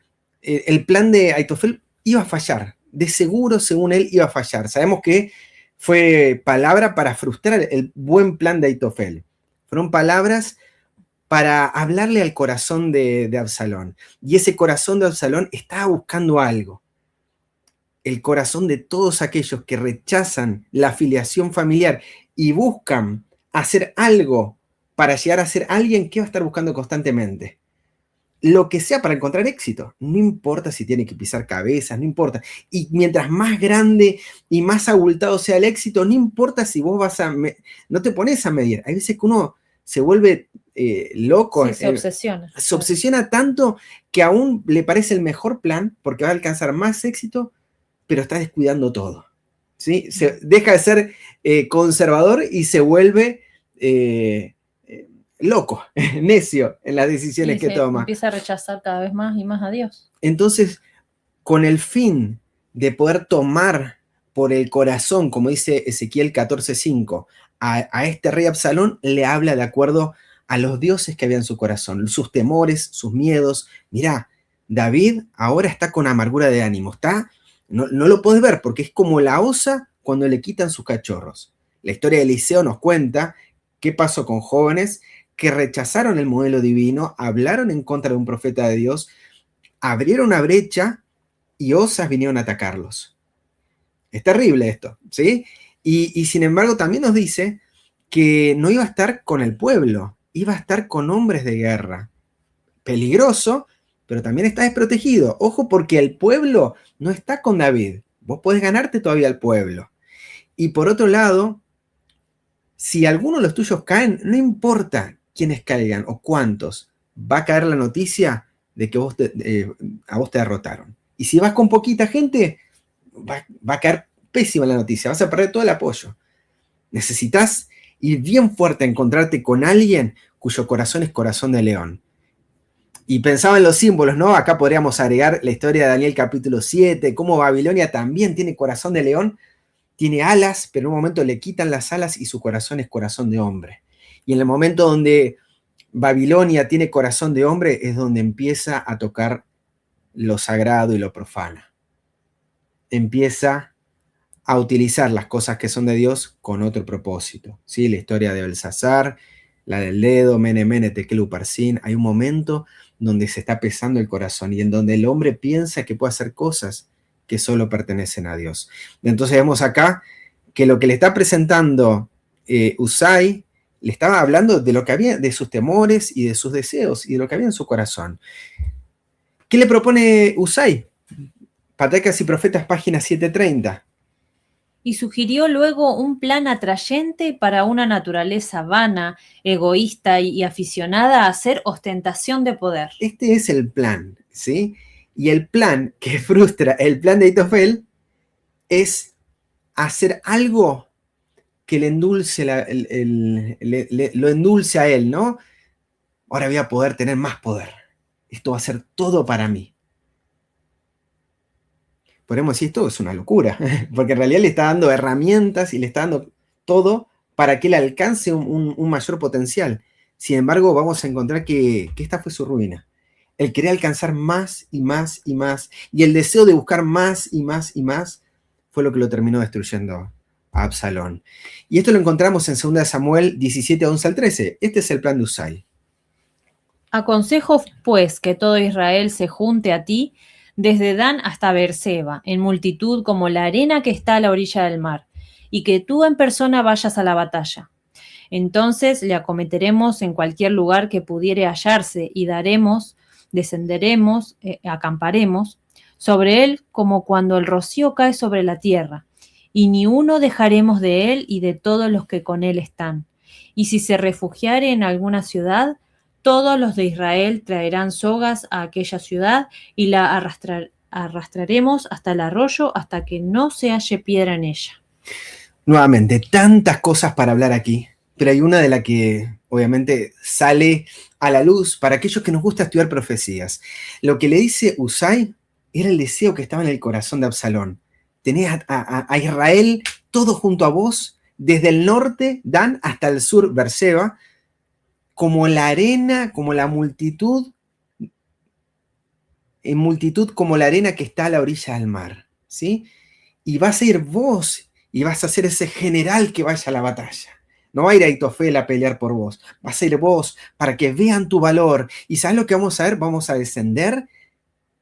el plan de Aitofel iba a fallar. De seguro, según él, iba a fallar. Sabemos que fue palabra para frustrar el buen plan de Aitofel. Fueron palabras para hablarle al corazón de Absalón. Y ese corazón de Absalón estaba buscando algo. El corazón de todos aquellos que rechazan la afiliación familiar y buscan hacer algo para llegar a ser alguien que va a estar buscando constantemente. Lo que sea para encontrar éxito. No importa si tiene que pisar cabezas, no importa. Y mientras más grande y más abultado sea el éxito, no importa si vos no te pones a medir. Hay veces que uno se vuelve loco. Sí, se obsesiona. Se obsesiona tanto que aún le parece el mejor plan porque va a alcanzar más éxito, pero está descuidando todo. ¿Sí? Se deja de ser conservador y se vuelve loco, necio en las decisiones que toma. Empieza a rechazar cada vez más y más a Dios. Entonces, con el fin de poder tomar por el corazón, como dice Ezequiel 14:5, a este rey Absalón, le habla de acuerdo a los dioses que había en su corazón, sus temores, sus miedos. Mirá, David ahora está con amargura de ánimo, no lo podés ver porque es como la osa cuando le quitan sus cachorros. La historia de Eliseo nos cuenta qué pasó con jóvenes que rechazaron el modelo divino, hablaron en contra de un profeta de Dios, abrieron una brecha y osas vinieron a atacarlos. Es terrible esto, ¿sí? Y sin embargo también nos dice que no iba a estar con el pueblo, iba a estar con hombres de guerra. Peligroso, pero también está desprotegido. Ojo, porque el pueblo no está con David. Vos podés ganarte todavía al pueblo. Y por otro lado, si alguno de los tuyos caen, no importa quiénes caigan o cuántos, va a caer la noticia de que a vos te derrotaron. Y si vas con poquita gente, va a caer pésima la noticia, vas a perder todo el apoyo. Necesitas ir bien fuerte a encontrarte con alguien cuyo corazón es corazón de león. Y pensaba en los símbolos, ¿no? Acá podríamos agregar la historia de Daniel capítulo 7, cómo Babilonia también tiene corazón de león, tiene alas, pero en un momento le quitan las alas y su corazón es corazón de hombre. Y en el momento donde Babilonia tiene corazón de hombre es donde empieza a tocar lo sagrado y lo profano. Empieza a utilizar las cosas que son de Dios con otro propósito. ¿Sí? La historia de Belsasar, la del dedo, Mene, Mene, Tekel, Uparsin. Hay un momento donde se está pesando el corazón y en donde el hombre piensa que puede hacer cosas que solo pertenecen a Dios. Entonces vemos acá que lo que le está presentando Usai, le estaba hablando de lo que había, de sus temores y de sus deseos y de lo que había en su corazón. ¿Qué le propone Usai? Patriarcas y Profetas, página 730. Y sugirió luego un plan atrayente para una naturaleza vana, egoísta y aficionada a hacer ostentación de poder. Este es el plan, ¿sí? Y el plan que frustra el plan de Aitofel es hacer algo que le endulce, lo endulce a él, ¿no? Ahora voy a poder tener más poder. Esto va a ser todo para mí. Podemos decir, esto es una locura, porque en realidad le está dando herramientas y le está dando todo para que él alcance un mayor potencial. Sin embargo, vamos a encontrar que esta fue su ruina. Él quería alcanzar más y más y más, y el deseo de buscar más y más y más fue lo que lo terminó destruyendo a Absalón. Y esto lo encontramos en 2 Samuel 17, 11 al 13. Este es el plan de Usai. Aconsejo, pues, que todo Israel se junte a ti, desde Dan hasta Beerseba, en multitud como la arena que está a la orilla del mar, y que tú en persona vayas a la batalla. Entonces le acometeremos en cualquier lugar que pudiere hallarse, y descenderemos, acamparemos sobre él como cuando el rocío cae sobre la tierra, y ni uno dejaremos de él y de todos los que con él están. Y si se refugiare en alguna ciudad, todos los de Israel traerán sogas a aquella ciudad y la arrastraremos hasta el arroyo hasta que no se halle piedra en ella. Nuevamente, tantas cosas para hablar aquí, pero hay una de la que obviamente sale a la luz para aquellos que nos gusta estudiar profecías. Lo que le dice Usai era el deseo que estaba en el corazón de Absalón. Tenés a Israel todo junto a vos, desde el norte, Dan, hasta el sur, Beerseba, como la arena, como la multitud, en multitud como la arena que está a la orilla del mar, ¿sí? Y vas a ir vos y vas a ser ese general que vaya a la batalla. No va a ir Aitofel a pelear por vos, vas a ir vos para que vean tu valor. ¿Y sabes lo que vamos a ver? Vamos a descender,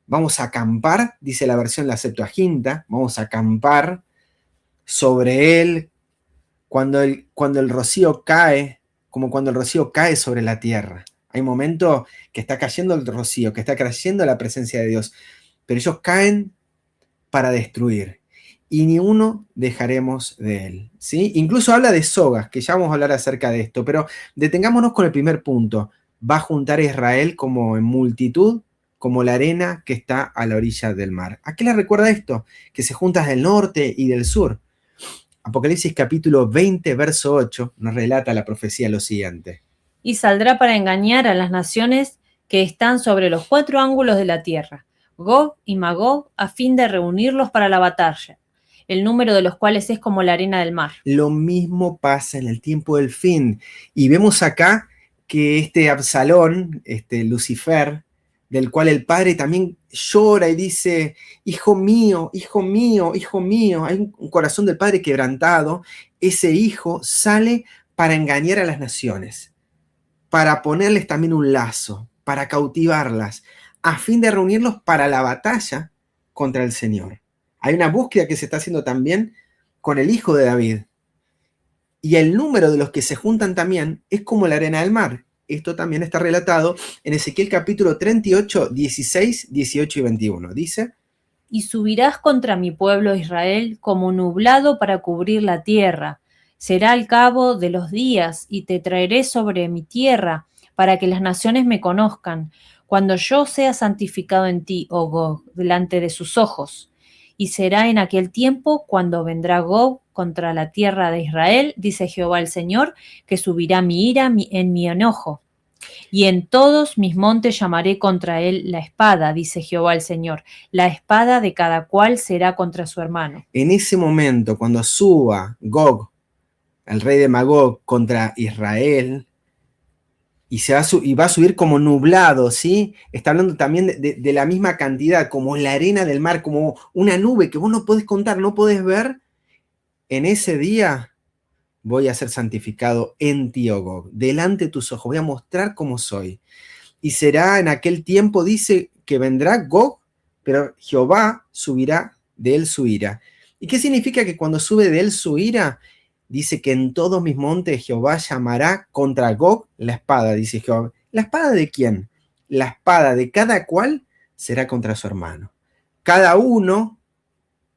vamos a acampar, dice la versión la Septuaginta, vamos a acampar sobre él cuando el rocío cae, como cuando el rocío cae sobre la tierra. Hay un momento que está cayendo el rocío, que está cayendo la presencia de Dios, pero ellos caen para destruir, y ni uno dejaremos de él, ¿sí? Incluso habla de sogas, que ya vamos a hablar acerca de esto, pero detengámonos con el primer punto. Va a juntar a Israel como en multitud, como la arena que está a la orilla del mar. ¿A qué le recuerda esto? Que se junta del norte y del sur. Apocalipsis capítulo 20, verso 8, nos relata la profecía lo siguiente. Y saldrá para engañar a las naciones que están sobre los 4 ángulos de la tierra, Gog y Magog, a fin de reunirlos para la batalla, el número de los cuales es como la arena del mar. Lo mismo pasa en el tiempo del fin. Y vemos acá que este Absalón, este Lucifer, del cual el padre también llora y dice, hijo mío, hijo mío, hijo mío. Hay un corazón del padre quebrantado. Ese hijo sale para engañar a las naciones, para ponerles también un lazo, para cautivarlas, a fin de reunirlos para la batalla, contra el Señor. Hay una búsqueda que se está haciendo también con el hijo de David. Y el número de los que se juntan también es como la arena del mar. Esto también está relatado en Ezequiel capítulo 38, 16, 18 y 21. Dice: Y subirás contra mi pueblo Israel como nublado para cubrir la tierra. Será al cabo de los días, y te traeré sobre mi tierra, para que las naciones me conozcan, cuando yo sea santificado en ti, oh Gog, delante de sus ojos. Y será en aquel tiempo cuando vendrá Gog contra la tierra de Israel, dice Jehová el Señor, que subirá mi ira en mi enojo. Y en todos mis montes llamaré contra él la espada, dice Jehová el Señor. La espada de cada cual será contra su hermano. En ese momento, cuando suba Gog, el rey de Magog, contra Israel, y va a subir como nublado, ¿sí? Está hablando también de la misma cantidad, como la arena del mar, como una nube que vos no podés contar, no podés ver. En ese día voy a ser santificado en ti, oh Gog, delante de tus ojos, voy a mostrar cómo soy. Y será en aquel tiempo, dice, que vendrá Gog, pero Jehová subirá de él su ira. ¿Y qué significa que cuando sube de él su ira? Dice que en todos mis montes Jehová llamará contra Gog la espada, dice Jehová. ¿La espada de quién? La espada de cada cual será contra su hermano. Cada uno,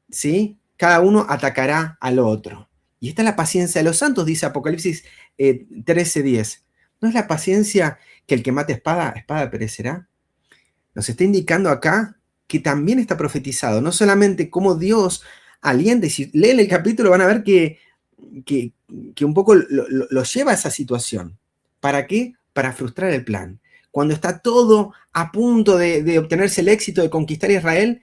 ¿sí? Cada uno atacará al otro. Y esta es la paciencia de los santos, dice Apocalipsis 13:10. ¿No es la paciencia que el que mate espada, espada perecerá? Nos está indicando acá que también está profetizado, no solamente cómo Dios alienta, y si leen el capítulo van a ver que un poco lo lleva a esa situación. ¿Para qué? Para frustrar el plan. Cuando está todo a punto de obtenerse el éxito de conquistar Israel,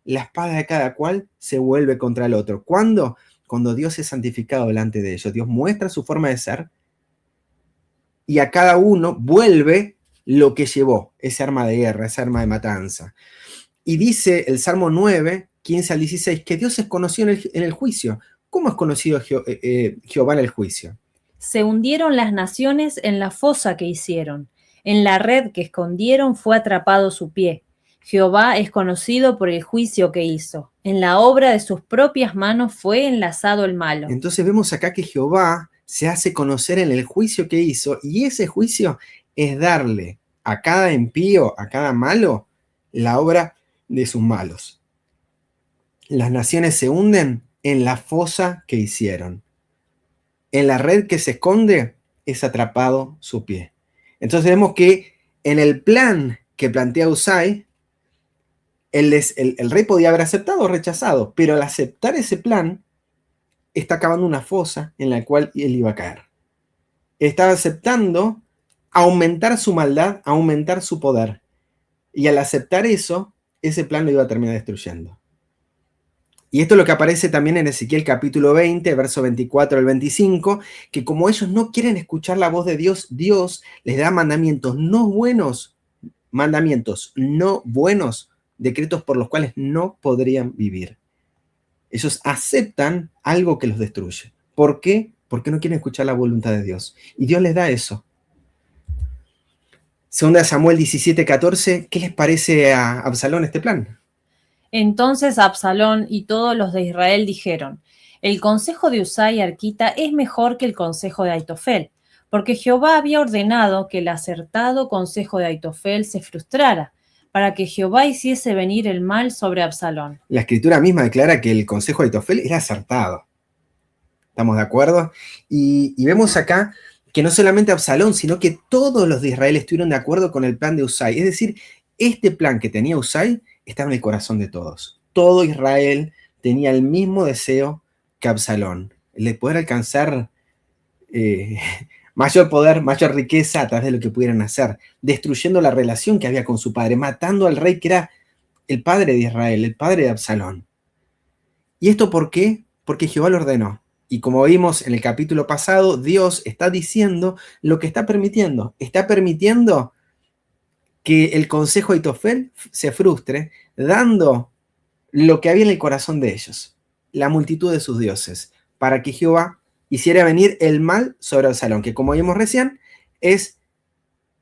la espada de cada cual se vuelve contra el otro. ¿Cuándo? Cuando Dios es santificado delante de ellos. Dios muestra su forma de ser y a cada uno vuelve lo que llevó, esa arma de guerra, esa arma de matanza. Y dice el Salmo 9, 15 al 16, que Dios es conocido en el juicio. ¿Cómo es conocido Jehová en el juicio? Se hundieron las naciones en la fosa que hicieron. En la red que escondieron fue atrapado su pie. Jehová es conocido por el juicio que hizo. En la obra de sus propias manos fue enlazado el malo. Entonces vemos acá que Jehová se hace conocer en el juicio que hizo, y ese juicio es darle a cada impío, a cada malo, la obra de sus malos. Las naciones se hunden en la fosa que hicieron. En la red que se esconde es atrapado su pie. Entonces vemos que en el plan que plantea Uzai, el rey podía haber aceptado o rechazado, pero al aceptar ese plan, está cavando una fosa en la cual él iba a caer. Estaba aceptando aumentar su maldad, aumentar su poder. Y al aceptar eso, ese plan lo iba a terminar destruyendo. Y esto es lo que aparece también en Ezequiel capítulo 20, verso 24 al 25, que como ellos no quieren escuchar la voz de Dios, Dios les da mandamientos no buenos, decretos por los cuales no podrían vivir. Ellos aceptan algo que los destruye. ¿Por qué? Porque no quieren escuchar la voluntad de Dios. Y Dios les da eso. Segunda Samuel 17:14, ¿qué les parece a Absalón este plan? Entonces Absalón y todos los de Israel dijeron: el consejo de Uzai arquita es mejor que el consejo de Aitofel, porque Jehová había ordenado que el acertado consejo de Aitofel se frustrara, para que Jehová hiciese venir el mal sobre Absalón. La escritura misma declara que el consejo de Aitofel era acertado. ¿Estamos de acuerdo? Y vemos acá que no solamente Absalón, sino que todos los de Israel estuvieron de acuerdo con el plan de Uzai. Es decir, este plan que tenía Uzai estaba en el corazón de todos. Todo Israel tenía el mismo deseo que Absalón, el de poder alcanzar mayor poder, mayor riqueza a través de lo que pudieran hacer, destruyendo la relación que había con su padre, matando al rey que era el padre de Israel, el padre de Absalón. ¿Y esto por qué? Porque Jehová lo ordenó. Y como vimos en el capítulo pasado, Dios está diciendo lo que está permitiendo. Está permitiendo que el consejo de Aitofel se frustre, dando lo que había en el corazón de ellos, la multitud de sus dioses, para que Jehová hiciera venir el mal sobre Absalón, que como vimos recién, es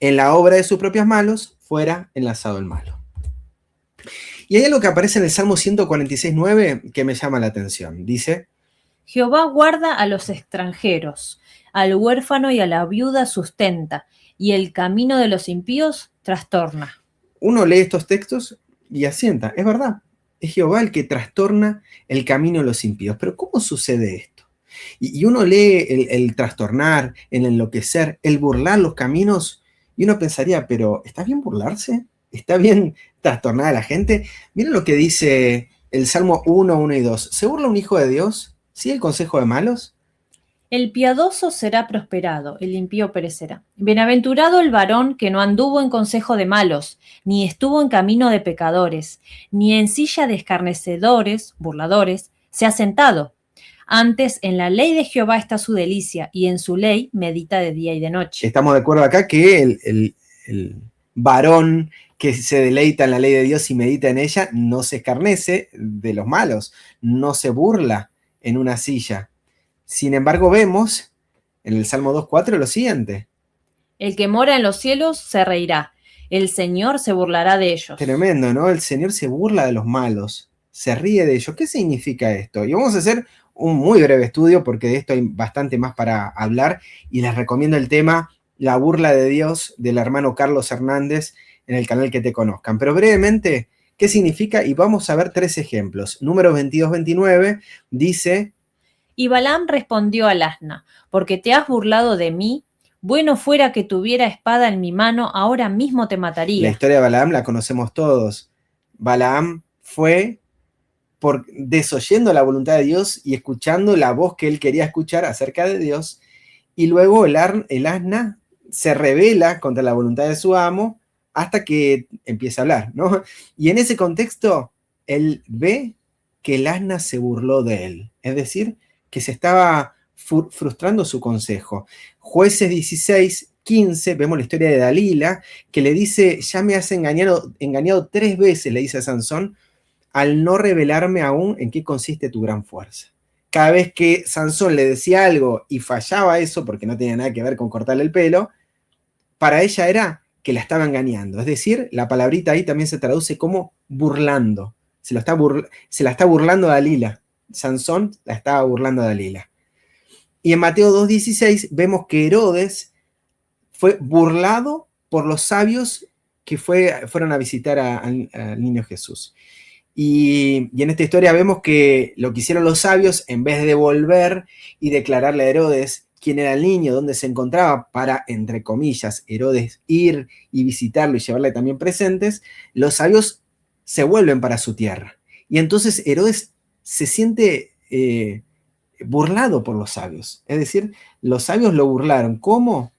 en la obra de sus propias manos, fuera enlazado el malo. Y hay algo que aparece en el Salmo 146:9 que me llama la atención. Dice, Jehová guarda a los extranjeros, al huérfano y a la viuda sustenta, y el camino de los impíos trastorna. uno lee estos textos y asienta, es verdad, es Jehová el que trastorna el camino de los impíos. Pero ¿cómo sucede esto? Y uno lee el trastornar, el enloquecer, el burlar los caminos, y uno pensaría, pero ¿está bien burlarse? ¿Está bien trastornar a la gente? Miren lo que dice el Salmo 1, 1 y 2. ¿Se burla un hijo de Dios? ¿Sigue el consejo de malos? El piadoso será prosperado, el impío perecerá. Bienaventurado el varón que no anduvo en consejo de malos, ni estuvo en camino de pecadores, ni en silla de escarnecedores, burladores, se ha sentado. Antes en la ley de Jehová está su delicia, y en su ley medita de día y de noche. Estamos de acuerdo acá que el varón que se deleita en la ley de Dios y medita en ella no se escarnece de los malos, no se burla en una silla. Sin embargo, vemos en el Salmo 2:4 lo siguiente. El que mora en los cielos se reirá, el Señor se burlará de ellos. Tremendo, ¿no? El Señor se burla de los malos, se ríe de ellos. ¿Qué significa esto? Y vamos a hacer un muy breve estudio porque de esto hay bastante más para hablar y les recomiendo el tema La burla de Dios del hermano Carlos Hernández en el canal Que Te Conozcan. Pero brevemente, ¿qué significa? Y vamos a ver 3 ejemplos. Número 22-29 dice... Y Balaam respondió al asna, porque te has burlado de mí, bueno fuera que tuviera espada en mi mano, ahora mismo te mataría. La historia de Balaam la conocemos todos. Balaam fue desoyendo la voluntad de Dios y escuchando la voz que él quería escuchar acerca de Dios, y luego el asna se rebela contra la voluntad de su amo hasta que empieza a hablar, ¿no? Y en ese contexto, él ve que el asna se burló de él, es decir, que se estaba frustrando su consejo. Jueces 16:15, vemos la historia de Dalila, que le dice, ya me has engañado 3 veces, le dice a Sansón, al no revelarme aún en qué consiste tu gran fuerza. Cada vez que Sansón le decía algo y fallaba eso, porque no tenía nada que ver con cortarle el pelo, para ella era que la estaba engañando. Es decir, la palabrita ahí también se traduce como burlando. Se la está burlando a Dalila. Sansón la estaba burlando a Dalila. Y en Mateo 2:16 vemos que Herodes fue burlado por los sabios que fueron a visitar al niño Jesús. Y en esta historia vemos que lo que hicieron los sabios, en vez de devolver y declararle a Herodes quién era el niño, dónde se encontraba, para, entre comillas, Herodes ir y visitarlo y llevarle también presentes, los sabios se vuelven para su tierra. Y entonces Herodes se siente burlado por los sabios. Es decir, los sabios lo burlaron. ¿Cómo?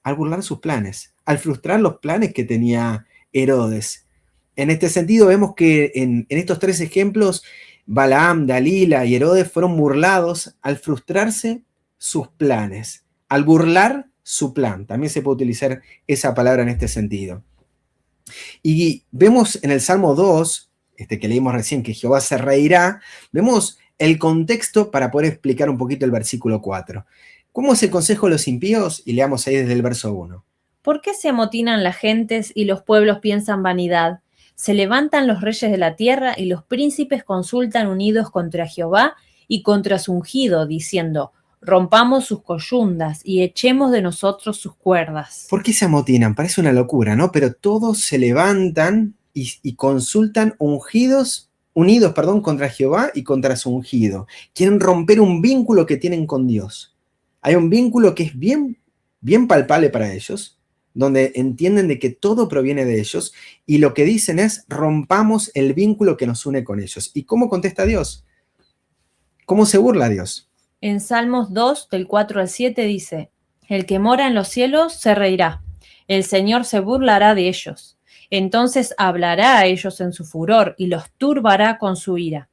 Al burlar sus planes, al frustrar los planes que tenía Herodes. En este sentido, vemos que en estos 3 ejemplos, Balaam, Dalila y Herodes fueron burlados al frustrarse sus planes, al burlar su plan. También se puede utilizar esa palabra en este sentido. Y vemos en el Salmo 2, que leímos recién, que Jehová se reirá, vemos el contexto para poder explicar un poquito el versículo 4. ¿Cómo es el consejo de los impíos? Y leamos ahí desde el verso 1. ¿Por qué se amotinan las gentes y los pueblos piensan vanidad? Se levantan los reyes de la tierra y los príncipes consultan unidos contra Jehová y contra su ungido, diciendo, rompamos sus coyundas y echemos de nosotros sus cuerdas. ¿Por qué se amotinan? Parece una locura, ¿no? Pero todos se levantan y consultan unidos contra Jehová y contra su ungido. Quieren romper un vínculo que tienen con Dios. Hay un vínculo que es bien, bien palpable para ellos, donde entienden de que todo proviene de ellos, y lo que dicen es, rompamos el vínculo que nos une con ellos. ¿Y cómo contesta Dios? ¿Cómo se burla Dios? En Salmos 2, del 4 al 7 dice, el que mora en los cielos se reirá, el Señor se burlará de ellos. Entonces hablará a ellos en su furor y los turbará con su ira.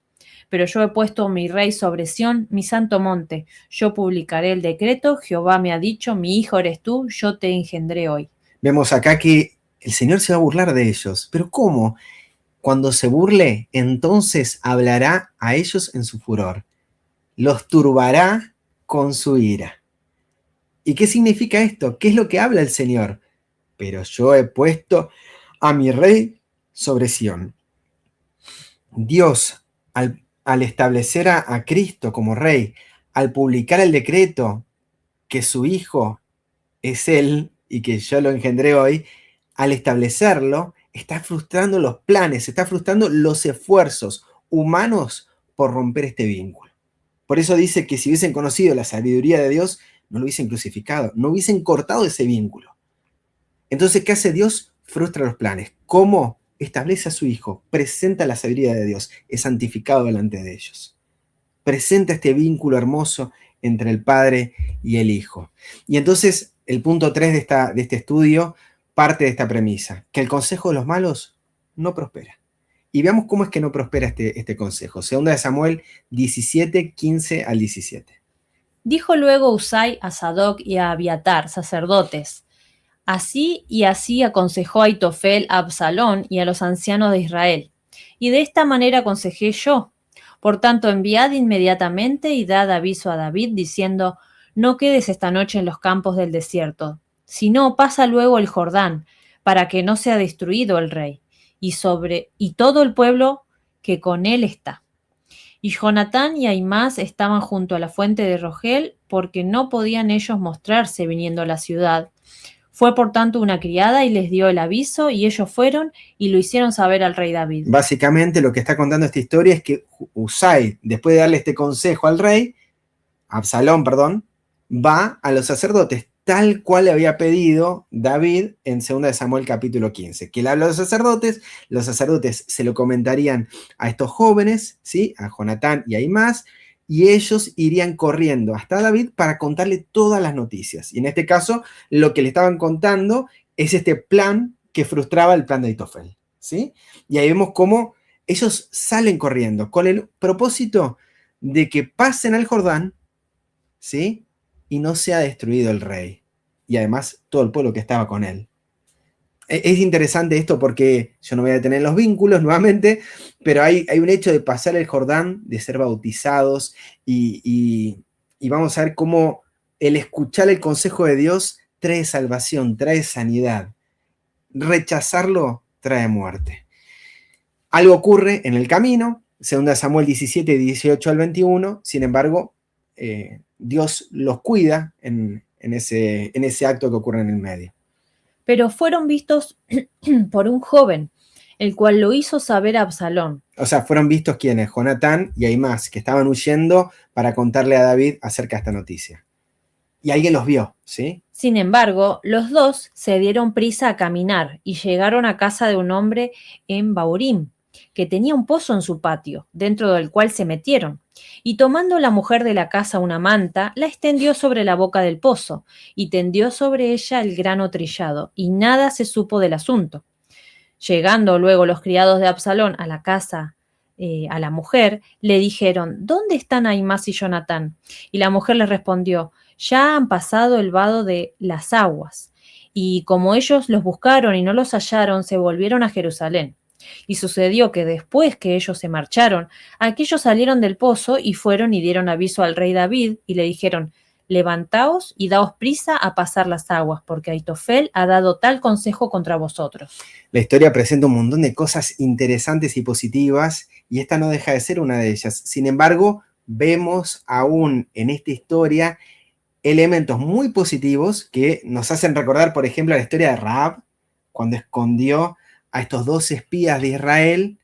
Pero yo he puesto mi rey sobre Sión, mi santo monte. Yo publicaré el decreto, Jehová me ha dicho, mi hijo eres tú, yo te engendré hoy. Vemos acá que el Señor se va a burlar de ellos. ¿Pero cómo? Cuando se burle, entonces hablará a ellos en su furor. Los turbará con su ira. ¿Y qué significa esto? ¿Qué es lo que habla el Señor? Pero yo he puesto a mi rey sobre Sión. Dios, al establecer a Cristo como rey, al publicar el decreto que su Hijo es Él y que yo lo engendré hoy, al establecerlo, está frustrando los planes, está frustrando los esfuerzos humanos por romper este vínculo. Por eso dice que si hubiesen conocido la sabiduría de Dios, no lo hubiesen crucificado, no hubiesen cortado ese vínculo. Entonces, ¿qué hace Dios? Frustra los planes. ¿Cómo? Establece a su Hijo, presenta la sabiduría de Dios, es santificado delante de ellos. Presenta este vínculo hermoso entre el Padre y el Hijo. Y entonces, el punto 3 de este estudio parte de esta premisa, que el consejo de los malos no prospera. Y veamos cómo es que no prospera este consejo. Segunda de Samuel 17, 15 al 17. Dijo luego Usai a Sadoc y a Abiatar, sacerdotes: así y así aconsejó Aitofel a Absalón y a los ancianos de Israel. Y de esta manera aconsejé yo. Por tanto, enviad inmediatamente y dad aviso a David, diciendo: no quedes esta noche en los campos del desierto, sino pasa luego el Jordán, para que no sea destruido el rey, y todo el pueblo que con él está. Y Jonatán y Ahimás estaban junto a la fuente de Rogel, porque no podían ellos mostrarse viniendo a la ciudad. Fue por tanto una criada y les dio el aviso, y ellos fueron y lo hicieron saber al rey David. Básicamente lo que está contando esta historia es que Usai, después de darle este consejo al rey, Absalón, perdón, va a los sacerdotes, tal cual le había pedido David en 2 de Samuel capítulo 15, que le habla a los sacerdotes se lo comentarían a estos jóvenes, ¿sí? A Jonatán y a Ahimás, y ellos irían corriendo hasta David para contarle todas las noticias. Y en este caso, lo que le estaban contando es este plan que frustraba el plan de Aitofel, ¿sí? Y ahí vemos cómo ellos salen corriendo con el propósito de que pasen al Jordán, ¿sí? Y no sea destruido el rey. Y además todo el pueblo que estaba con él. Es interesante esto porque yo no voy a detener los vínculos nuevamente, pero hay un hecho de pasar el Jordán, de ser bautizados, y vamos a ver cómo el escuchar el consejo de Dios trae salvación, trae sanidad. Rechazarlo trae muerte. Algo ocurre en el camino, 2 Samuel 17, 18 al 21, sin embargo, Dios los cuida en ese acto que ocurre en el medio. Pero fueron vistos por un joven, el cual lo hizo saber a Absalón. O sea, fueron vistos quienes, Jonatán y Ahimás, que estaban huyendo para contarle a David acerca de esta noticia. Y alguien los vio, ¿sí? Sin embargo, los dos se dieron prisa a caminar y llegaron a casa de un hombre en Baurim, que tenía un pozo en su patio, dentro del cual se metieron. Y tomando la mujer de la casa una manta, la extendió sobre la boca del pozo, y tendió sobre ella el grano trillado, y nada se supo del asunto. Llegando luego los criados de Absalón a la casa, a la mujer, le dijeron: ¿dónde están Ahimás y Jonatán? Y la mujer les respondió: ya han pasado el vado de las aguas. Y como ellos los buscaron y no los hallaron, se volvieron a Jerusalén. Y sucedió que después que ellos se marcharon, aquellos salieron del pozo y fueron y dieron aviso al rey David y le dijeron: levantaos y daos prisa a pasar las aguas, porque Aitofel ha dado tal consejo contra vosotros. La historia presenta un montón de cosas interesantes y positivas, y esta no deja de ser una de ellas. Sin embargo, vemos aún en esta historia elementos muy positivos que nos hacen recordar, por ejemplo, la historia de Rahab, cuando escondió a estos 2 espías de Israel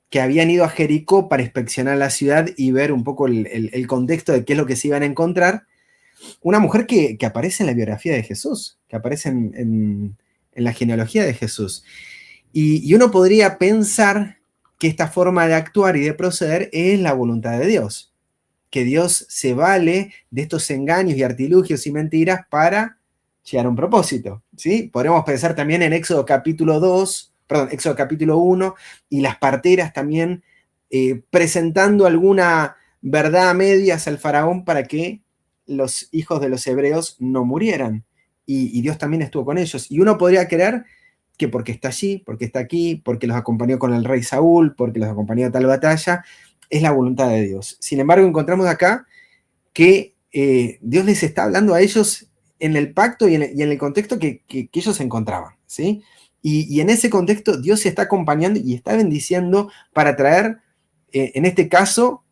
que habían ido a Jericó para inspeccionar la ciudad y ver un poco el contexto de qué es lo que se iban a encontrar. Una mujer que aparece en la biografía de Jesús, que aparece en la genealogía de Jesús. Y uno podría pensar que esta forma de actuar y de proceder es la voluntad de Dios, que Dios se vale de estos engaños y artilugios y mentiras para llegar a un propósito, ¿sí? Podríamos pensar también en Éxodo capítulo 1, y las parteras también presentando alguna verdad a medias al faraón para que los hijos de los hebreos no murieran. Y Dios también estuvo con ellos. Y uno podría creer que porque está allí, porque está aquí, porque los acompañó con el rey Saúl, porque los acompañó a tal batalla, es la voluntad de Dios. Sin embargo, encontramos acá que Dios les está hablando a ellos en el pacto y en el contexto que ellos se encontraban, ¿sí? Y en ese contexto Dios se está acompañando y está bendiciendo para traer, en este caso,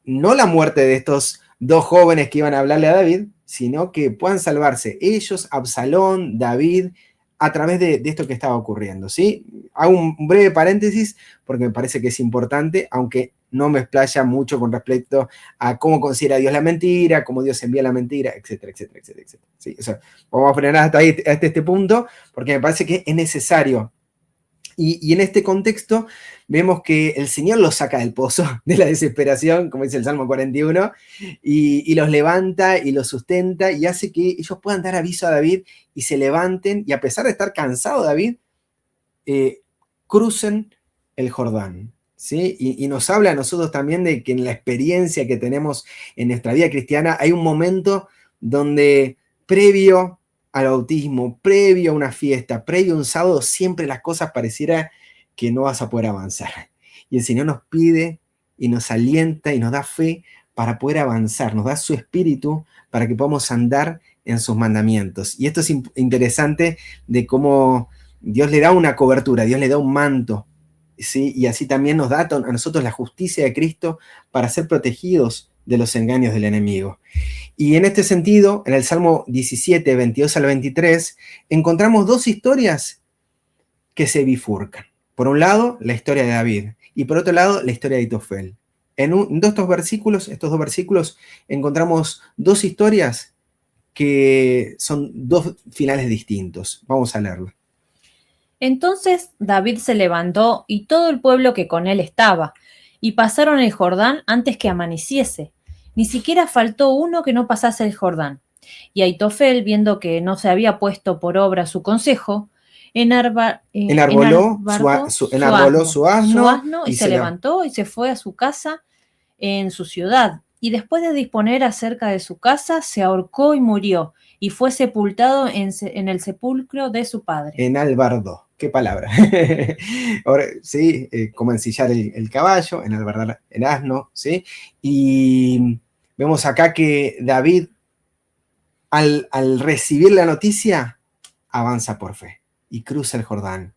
no la muerte de estos dos jóvenes que iban a hablarle a David, sino que puedan salvarse ellos, Absalón, David, a través de esto que estaba ocurriendo, ¿sí? Hago un breve paréntesis porque me parece que es importante, aunque no me explaya mucho con respecto a cómo considera Dios la mentira, cómo Dios envía la mentira, etcétera, etcétera, etcétera, etcétera. ¿Sí? O sea, vamos a frenar hasta ahí, hasta este punto, porque me parece que es necesario. Y en este contexto vemos que el Señor los saca del pozo de la desesperación, como dice el Salmo 41, y los levanta y los sustenta y hace que ellos puedan dar aviso a David y se levanten, y a pesar de estar cansado David, crucen el Jordán. ¿Sí? Y nos habla a nosotros también de que en la experiencia que tenemos en nuestra vida cristiana hay un momento donde previo al bautismo, previo a una fiesta, previo a un sábado, siempre las cosas pareciera que no vas a poder avanzar. Y el Señor nos pide y nos alienta y nos da fe para poder avanzar, nos da su espíritu para que podamos andar en sus mandamientos. Y esto es interesante de cómo Dios le da una cobertura, Dios le da un manto, ¿sí? Y así también nos da a nosotros la justicia de Cristo para ser protegidos de los engaños del enemigo. Y en este sentido, en el Salmo 17, 22 al 23, encontramos dos historias que se bifurcan. Por un lado, la historia de David, y por otro lado, la historia de Aitofel. En estos dos versículos, encontramos dos historias que son dos finales distintos. Vamos a leerlo. Entonces David se levantó y todo el pueblo que con él estaba, y pasaron el Jordán antes que amaneciese. Ni siquiera faltó uno que no pasase el Jordán. Y Aitofel, viendo que no se había puesto por obra su consejo, enarboló su asno y se levantó y se fue a su casa en su ciudad. Y después de disponer acerca de su casa, se ahorcó y murió, y fue sepultado en el sepulcro de su padre. Enalbardó, qué palabra. Ahora, sí, como ensillar el caballo, enalbardar el asno, ¿sí? Y vemos acá que David, al recibir la noticia, avanza por fe y cruza el Jordán.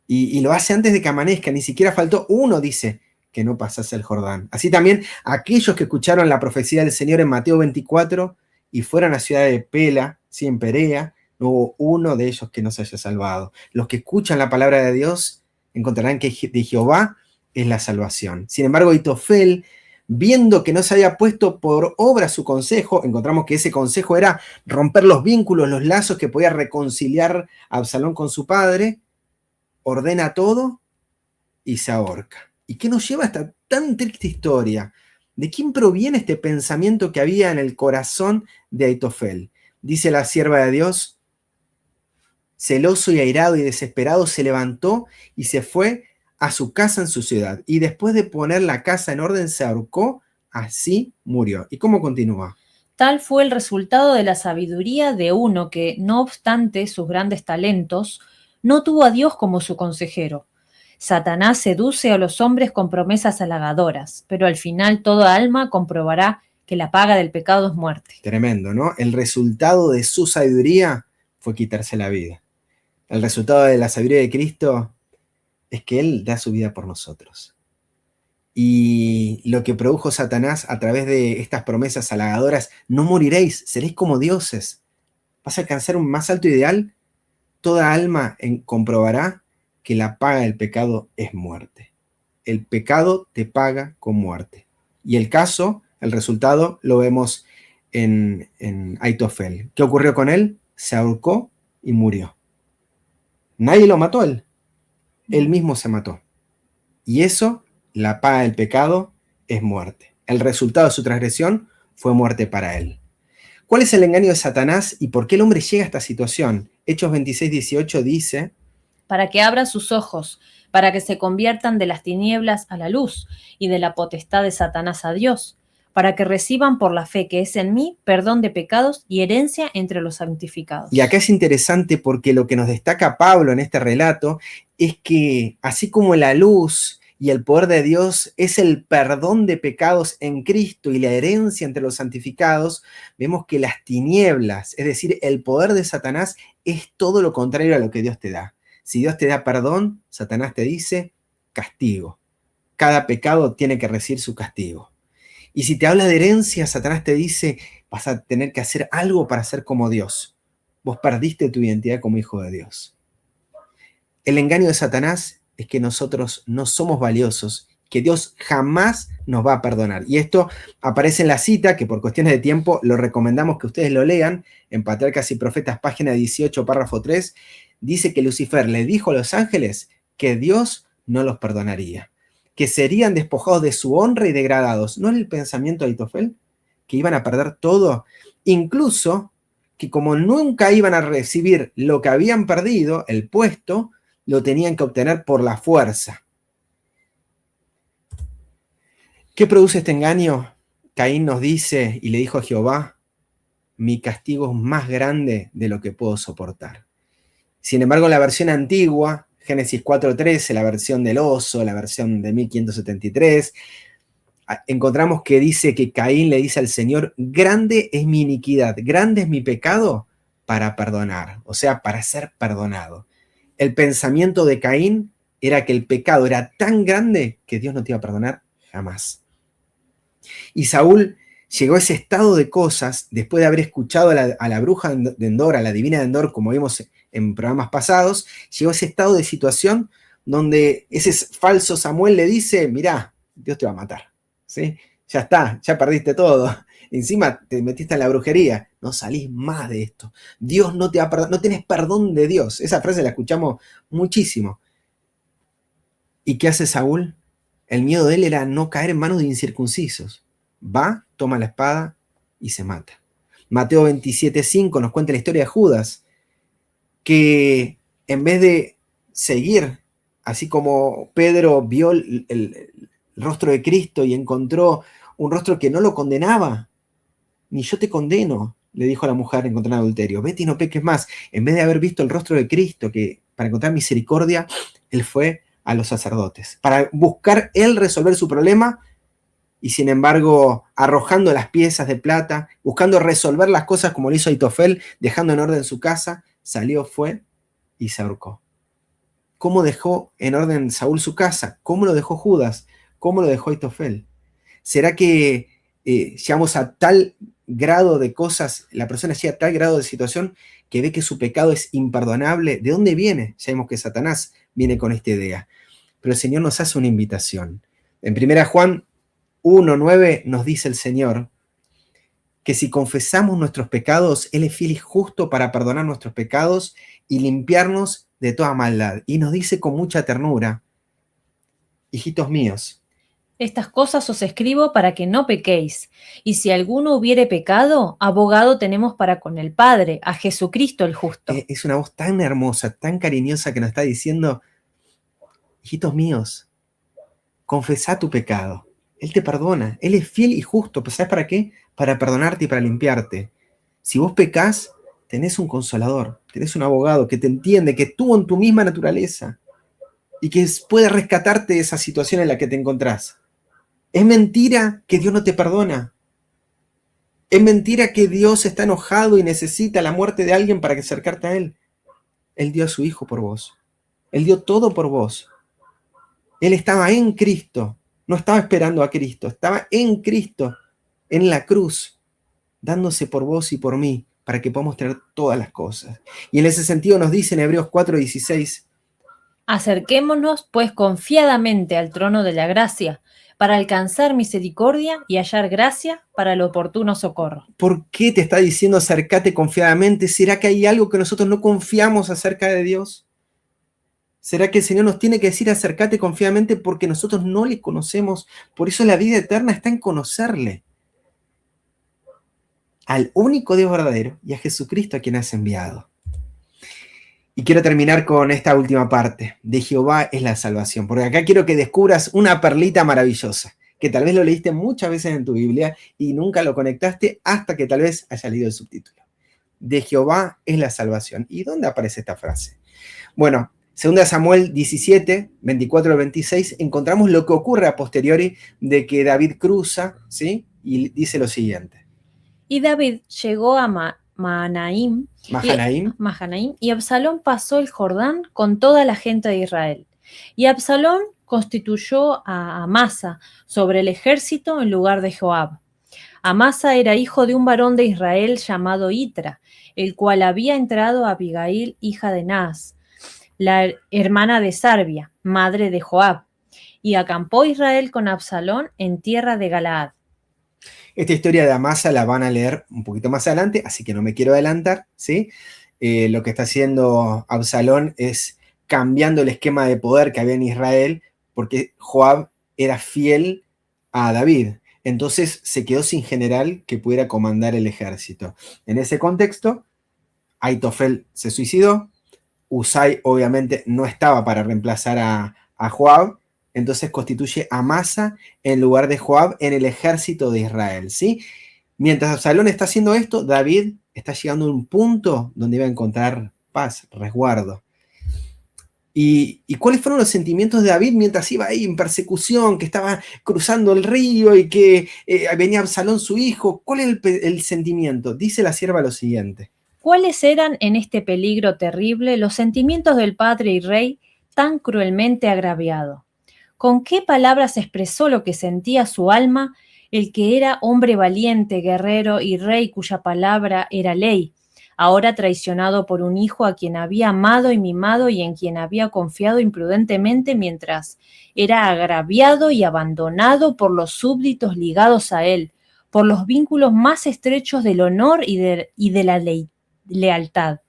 Y lo hace antes de que amanezca, ni siquiera faltó uno, dice, que no pasase el Jordán. Así también aquellos que escucharon la profecía del Señor en Mateo 24 y fueron a la ciudad de Pela, ¿sí? En Perea, no hubo uno de ellos que no se haya salvado. Los que escuchan la palabra de Dios encontrarán que de Jehová es la salvación. Sin embargo, Aitofel, viendo que no se había puesto por obra su consejo, encontramos que ese consejo era romper los vínculos, los lazos que podía reconciliar a Absalón con su padre, ordena todo y se ahorca. ¿Y qué nos lleva a esta tan triste historia? ¿De quién proviene este pensamiento que había en el corazón de Aitofel? Dice la sierva de Dios, celoso y airado y desesperado, se levantó y se fue a su casa en su ciudad. Y después de poner la casa en orden, se ahorcó, así murió. ¿Y cómo continúa? Tal fue el resultado de la sabiduría de uno que, no obstante sus grandes talentos, no tuvo a Dios como su consejero. Satanás seduce a los hombres con promesas halagadoras, pero al final toda alma comprobará que la paga del pecado es muerte. Tremendo, ¿no? El resultado de su sabiduría fue quitarse la vida. El resultado de la sabiduría de Cristo es que Él da su vida por nosotros. Y lo que produjo Satanás a través de estas promesas halagadoras, no moriréis, seréis como dioses. Vas a alcanzar un más alto ideal. Toda alma comprobará que la paga del pecado es muerte. El pecado te paga con muerte. Y el caso, el resultado, lo vemos en Aitofel. ¿Qué ocurrió con él? Se ahorcó y murió. Nadie lo mató a él. Él mismo se mató. Y eso, la paga del pecado, es muerte. El resultado de su transgresión fue muerte para él. ¿Cuál es el engaño de Satanás y por qué el hombre llega a esta situación? Hechos 26, 18 dice: para que abra sus ojos, para que se conviertan de las tinieblas a la luz y de la potestad de Satanás a Dios, para que reciban por la fe que es en mí perdón de pecados y herencia entre los santificados. Y acá es interesante porque lo que nos destaca Pablo en este relato es que así como la luz y el poder de Dios es el perdón de pecados en Cristo y la herencia entre los santificados, vemos que las tinieblas, es decir, el poder de Satanás, es todo lo contrario a lo que Dios te da. Si Dios te da perdón, Satanás te dice castigo. Cada pecado tiene que recibir su castigo. Y si te habla de herencia, Satanás te dice, vas a tener que hacer algo para ser como Dios. Vos perdiste tu identidad como hijo de Dios. El engaño de Satanás es que nosotros no somos valiosos, que Dios jamás nos va a perdonar. Y esto aparece en la cita, que por cuestiones de tiempo lo recomendamos que ustedes lo lean, en Patriarcas y Profetas, página 18, párrafo 3, dice que Lucifer le dijo a los ángeles que Dios no los perdonaría, que serían despojados de su honra y degradados. ¿No era el pensamiento de Aitofel? Que iban a perder todo, incluso que como nunca iban a recibir lo que habían perdido, el puesto, lo tenían que obtener por la fuerza. ¿Qué produce este engaño? Caín nos dice y le dijo a Jehová, mi castigo es más grande de lo que puedo soportar. Sin embargo, en la versión antigua, Génesis 4:13, la versión del oso, la versión de 1573, encontramos que dice que Caín le dice al Señor, grande es mi iniquidad, grande es mi pecado para perdonar, o sea, para ser perdonado. El pensamiento de Caín era que el pecado era tan grande que Dios no te iba a perdonar jamás. Y Saúl llegó a ese estado de cosas después de haber escuchado a la bruja de Endor, a la divina de Endor, como vimos en programas pasados, llegó a ese estado de situación donde ese falso Samuel le dice, mirá, Dios te va a matar, ¿sí? Ya está, ya perdiste todo. Encima te metiste en la brujería, no salís más de esto. Dios no te va a perdonar, no tenés perdón de Dios. Esa frase la escuchamos muchísimo. ¿Y qué hace Saúl? El miedo de él era no caer en manos de incircuncisos. Va, toma la espada y se mata. Mateo 27:5 nos cuenta la historia de Judas, que en vez de seguir, así como Pedro vio el rostro de Cristo y encontró un rostro que no lo condenaba, ni yo te condeno, le dijo a la mujer encontrando adulterio, vete y no peques más. En vez de haber visto el rostro de Cristo, que para encontrar misericordia, él fue a los sacerdotes, para buscar él resolver su problema, y sin embargo, arrojando las piezas de plata, buscando resolver las cosas como lo hizo Aitofel, dejando en orden su casa, salió, fue y se ahorcó. ¿Cómo dejó en orden Saúl su casa? ¿Cómo lo dejó Judas? ¿Cómo lo dejó Aitofel? ¿Será que llegamos a tal grado de cosas, la persona llega a tal grado de situación que ve que su pecado es imperdonable? ¿De dónde viene? Ya vemos que Satanás viene con esta idea. Pero el Señor nos hace una invitación. En 1 Juan 1:9 nos dice el Señor que si confesamos nuestros pecados, Él es fiel y justo para perdonar nuestros pecados y limpiarnos de toda maldad. Y nos dice con mucha ternura, hijitos míos, Estas cosas os escribo para que no pequéis. Y si alguno hubiere pecado, abogado tenemos para con el Padre, a Jesucristo el justo. Es una voz tan hermosa, tan cariñosa que nos está diciendo, hijitos míos, confesá tu pecado. Él te perdona, Él es fiel y justo. ¿Sabes para qué? Para perdonarte y para limpiarte. Si vos pecás, tenés un consolador, tenés un abogado que te entiende, que estuvo en tu misma naturaleza y que puede rescatarte de esa situación en la que te encontrás. Es mentira que Dios no te perdona. Es mentira que Dios está enojado y necesita la muerte de alguien para acercarte a Él. Él dio a su Hijo por vos. Él dio todo por vos. Él estaba en Cristo. No estaba esperando a Cristo. Estaba en Cristo, en la cruz, dándose por vos y por mí, para que podamos tener todas las cosas. Y en ese sentido nos dice en Hebreos 4:16, Acerquémonos, pues, confiadamente al trono de la gracia, para alcanzar misericordia y hallar gracia para el oportuno socorro. ¿por qué te está diciendo acércate confiadamente? ¿Será que hay algo que nosotros no confiamos acerca de Dios? ¿Será que el Señor nos tiene que decir acércate confiadamente porque nosotros no le conocemos? Por eso la vida eterna está en conocerle. Al único Dios verdadero y a Jesucristo a quien has enviado. Y quiero terminar con esta última parte. De Jehová es la salvación. Porque acá quiero que descubras una perlita maravillosa. Que tal vez lo leíste muchas veces en tu Biblia y nunca lo conectaste hasta que tal vez hayas leído el subtítulo. De Jehová es la salvación. ¿Y dónde aparece esta frase? Bueno, 2 Samuel 17, 24 al 26, encontramos lo que ocurre a posteriori de que David cruza, ¿sí? Y dice lo siguiente. Y David llegó a Mahanaim, Mahanaim. y Absalón pasó el Jordán con toda la gente de Israel. Y Absalón constituyó a Amasa sobre el ejército en lugar de Joab. Amasa era hijo de un varón de Israel llamado Itra, el cual había entrado a Abigail, hija de Naas, la hermana de Sarbia, madre de Joab, y acampó Israel con Absalón en tierra de Galaad. Esta historia de Amasa la van a leer un poquito más adelante, así que no me quiero adelantar, ¿sí? Lo que está haciendo Absalón es cambiando el esquema de poder que había en Israel, porque Joab era fiel a David. Entonces se quedó sin general que pudiera comandar el ejército. En ese contexto, Aitofel se suicidó, Usai obviamente no estaba para reemplazar a Joab, entonces constituye a Amasa en lugar de Joab en el ejército de Israel, ¿sí? Mientras Absalón está haciendo esto, David está llegando a un punto donde iba a encontrar paz, resguardo. ¿Y cuáles fueron los sentimientos de David mientras iba ahí en persecución, que estaba cruzando el río y que venía Absalón su hijo? ¿Cuál es el sentimiento? Dice la sierva lo siguiente. ¿Cuáles eran en este peligro terrible los sentimientos del padre y rey tan cruelmente agraviado? ¿Con qué palabras expresó lo que sentía su alma el que era hombre valiente, guerrero y rey cuya palabra era ley, ahora traicionado por un hijo a quien había amado y mimado y en quien había confiado imprudentemente mientras era agraviado y abandonado por los súbditos ligados a él, por los vínculos más estrechos del honor y de la lealtad?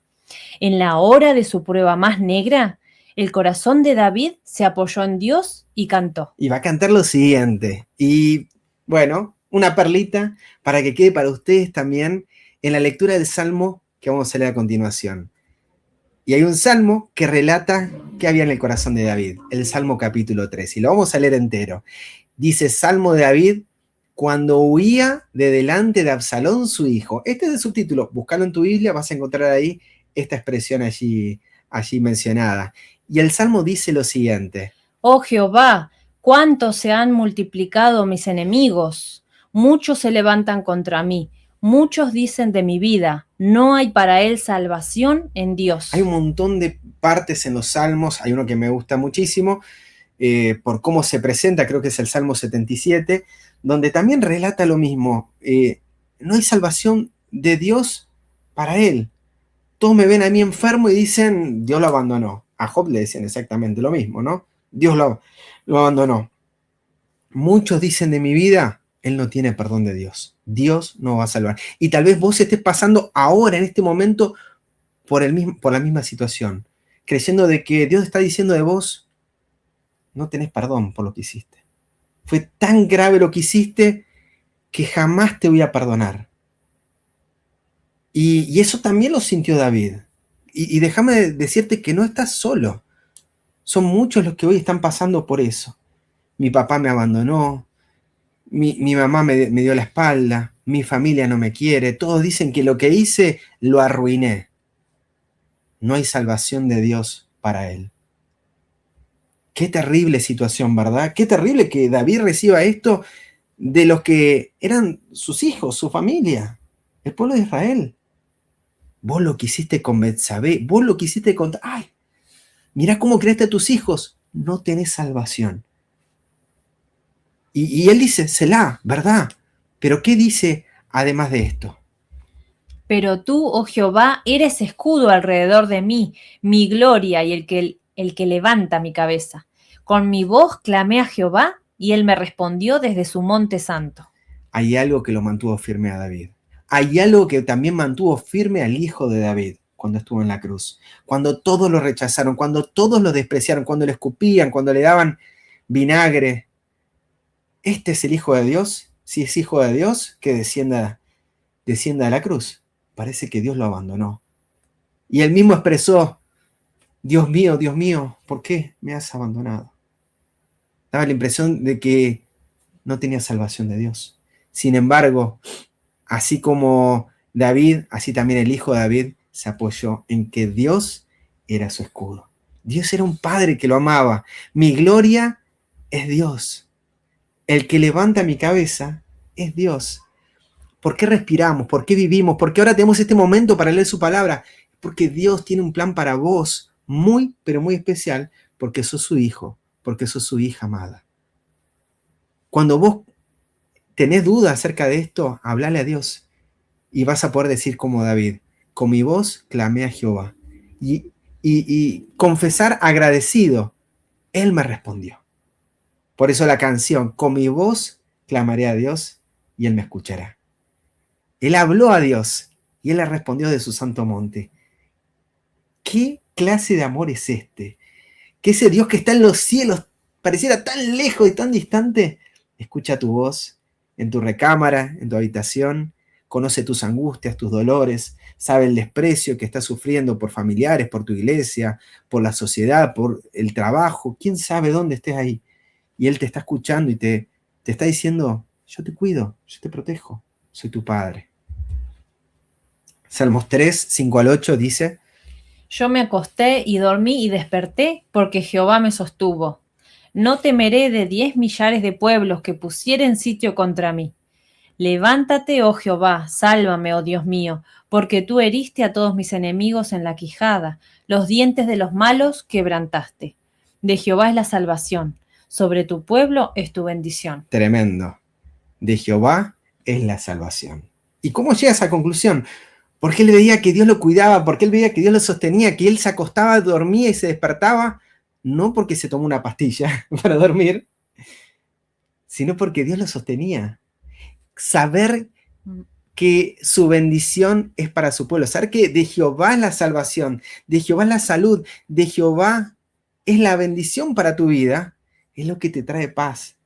En la hora de su prueba más negra, el corazón de David se apoyó en Dios y cantó. Y va a cantar lo siguiente. Y bueno, una perlita para que quede para ustedes también en la lectura del Salmo que vamos a leer a continuación. Y hay un salmo que relata qué había en el corazón de David, el Salmo capítulo 3. Y lo vamos a leer entero. Dice, Salmo de David, cuando huía de delante de Absalón su hijo. Este es el subtítulo. Búscalo en tu Biblia, vas a encontrar ahí esta expresión allí mencionada. Y el Salmo dice lo siguiente. Oh Jehová, cuánto se han multiplicado mis enemigos. Muchos se levantan contra mí. Muchos dicen de mi vida, no hay para él salvación en Dios. Hay un montón de partes en los salmos, hay uno que me gusta muchísimo, por cómo se presenta, creo que es el Salmo 77, donde también relata lo mismo. No hay salvación de Dios para él. Todos me ven a mí enfermo y dicen, Dios lo abandonó. A Job le decían exactamente lo mismo, ¿no? Dios lo abandonó. Muchos dicen de mi vida, él no tiene perdón de Dios. Dios no va a salvar. Y tal vez vos estés pasando ahora, en este momento, por la misma situación, creyendo de que Dios está diciendo de vos, no tenés perdón por lo que hiciste. Fue tan grave lo que hiciste que jamás te voy a perdonar. Y eso también lo sintió David. Y déjame decirte que no estás solo. Son muchos los que hoy están pasando por eso. Mi papá me abandonó, mi mamá me dio la espalda, mi familia no me quiere, todos dicen que lo que hice lo arruiné. No hay salvación de Dios para él. Qué terrible situación, ¿verdad? Qué terrible que David reciba esto de los que eran sus hijos, su familia, el pueblo de Israel. Vos lo que hiciste con Betsabé, vos lo que hiciste con... ¡Ay! Mirá cómo creaste a tus hijos, no tenés salvación. Y él dice, Selah, ¿verdad? Pero ¿qué dice además de esto? Pero tú, oh Jehová, eres escudo alrededor de mí, mi gloria y el que levanta mi cabeza. Con mi voz clamé a Jehová y él me respondió desde su monte santo. Hay algo que lo mantuvo firme a David. Hay algo que también mantuvo firme al hijo de David cuando estuvo en la cruz. Cuando todos lo rechazaron, cuando todos lo despreciaron, cuando le escupían, cuando le daban vinagre. Este es el Hijo de Dios. Si es Hijo de Dios, que descienda a la cruz. Parece que Dios lo abandonó. Y él mismo expresó, Dios mío, ¿por qué me has abandonado? Daba la impresión de que no tenía salvación de Dios. Sin embargo, así como David, así también el hijo de David se apoyó en que Dios era su escudo. Dios era un padre que lo amaba. Mi gloria es Dios. El que levanta mi cabeza es Dios. ¿Por qué respiramos? ¿Por qué vivimos? ¿Por qué ahora tenemos este momento para leer su palabra? Porque Dios tiene un plan para vos muy, pero muy especial, porque sos su hijo, porque sos su hija amada. Cuando vos tenés dudas acerca de esto, hablale a Dios y vas a poder decir como David, con mi voz clamé a Jehová y confesar agradecido, Él me respondió. Por eso la canción, con mi voz clamaré a Dios y Él me escuchará. Él habló a Dios y Él le respondió de su santo monte. ¿Qué clase de amor es este? Que ese Dios que está en los cielos pareciera tan lejos y tan distante, escucha tu voz en tu recámara, en tu habitación, conoce tus angustias, tus dolores, sabe el desprecio que estás sufriendo por familiares, por tu iglesia, por la sociedad, por el trabajo, quién sabe dónde estés ahí. Y Él te está escuchando y te está diciendo, yo te cuido, yo te protejo, soy tu Padre. Salmos 3, 5 al 8 dice, Yo me acosté y dormí y desperté porque Jehová me sostuvo. No temeré de 10 millares de pueblos que pusieren sitio contra mí. Levántate, oh Jehová, sálvame, oh Dios mío, porque tú heriste a todos mis enemigos en la quijada, los dientes de los malos quebrantaste. De Jehová es la salvación, sobre tu pueblo es tu bendición. tremendo, de Jehová es la salvación. ¿Y cómo llega a esa conclusión? Porque él veía que Dios lo cuidaba, porque él veía que Dios lo sostenía, que él se acostaba, dormía y se despertaba, no porque se tomó una pastilla para dormir, sino porque Dios lo sostenía. Saber que su bendición es para su pueblo, saber que de Jehová es la salvación, de Jehová es la salud, de Jehová es la bendición para tu vida, es lo que te trae paz.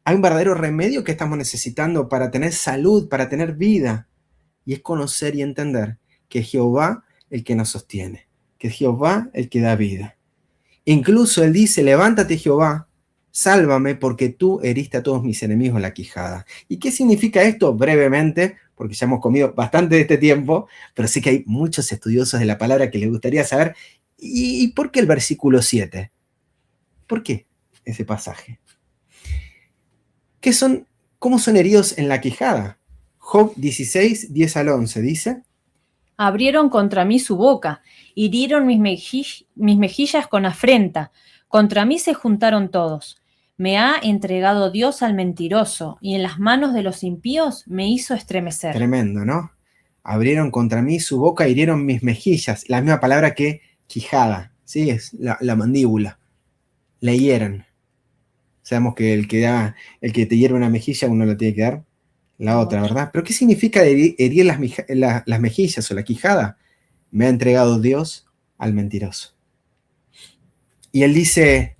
Hay un verdadero remedio que estamos necesitando para tener salud, para tener vida, y es conocer y entender que es Jehová el que nos sostiene, que es Jehová el que da vida. Incluso él dice, levántate Jehová, sálvame porque tú heriste a todos mis enemigos en la quijada. ¿Y qué significa esto? Brevemente, porque ya hemos comido bastante de este tiempo, pero sé que hay muchos estudiosos de la palabra que les gustaría saber. ¿Y por qué el versículo 7? ¿Por qué ese pasaje? ¿Cómo son heridos en la quijada? Job 16, 10 al 11 dice, Abrieron contra mí su boca, hirieron mis mejillas con afrenta, contra mí se juntaron todos. Me ha entregado Dios al mentiroso, y en las manos de los impíos me hizo estremecer. Tremendo, ¿no? Abrieron contra mí su boca, hirieron mis mejillas, la misma palabra que quijada, ¿sí? Es la mandíbula. La hieren. Sabemos que el que te hierve una mejilla, uno le tiene que dar la otra, ¿verdad? Pero ¿qué significa herir las mejillas o la quijada? Me ha entregado Dios al mentiroso. Y él dice,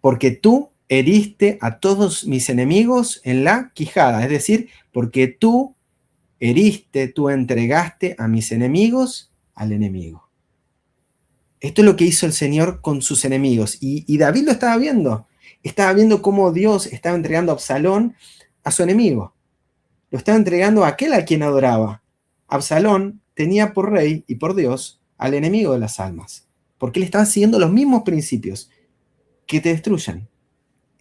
porque tú heriste a todos mis enemigos en la quijada, es decir, porque tú heriste, tú entregaste a mis enemigos al enemigo. Esto es lo que hizo el Señor con sus enemigos. Y David lo estaba viendo cómo Dios estaba entregando a Absalón a su enemigo. Lo estaba entregando a aquel a quien adoraba. Absalón tenía por rey y por Dios al enemigo de las almas, porque él estaba siguiendo los mismos principios que te destruyen,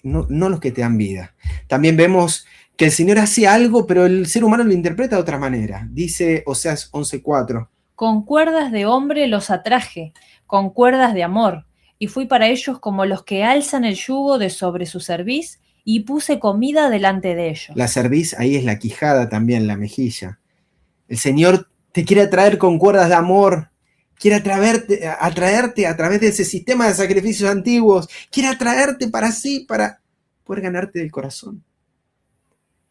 no los que te dan vida. También vemos que el Señor hace algo, pero el ser humano lo interpreta de otra manera. Dice Oseas 11:4. Con cuerdas de hombre los atraje, con cuerdas de amor, y fui para ellos como los que alzan el yugo de sobre su cerviz, y puse comida delante de ellos. La cerviz ahí es la quijada también, la mejilla. El Señor te quiere atraer con cuerdas de amor, quiere atraerte a través de ese sistema de sacrificios antiguos, quiere atraerte para sí, para poder ganarte del corazón.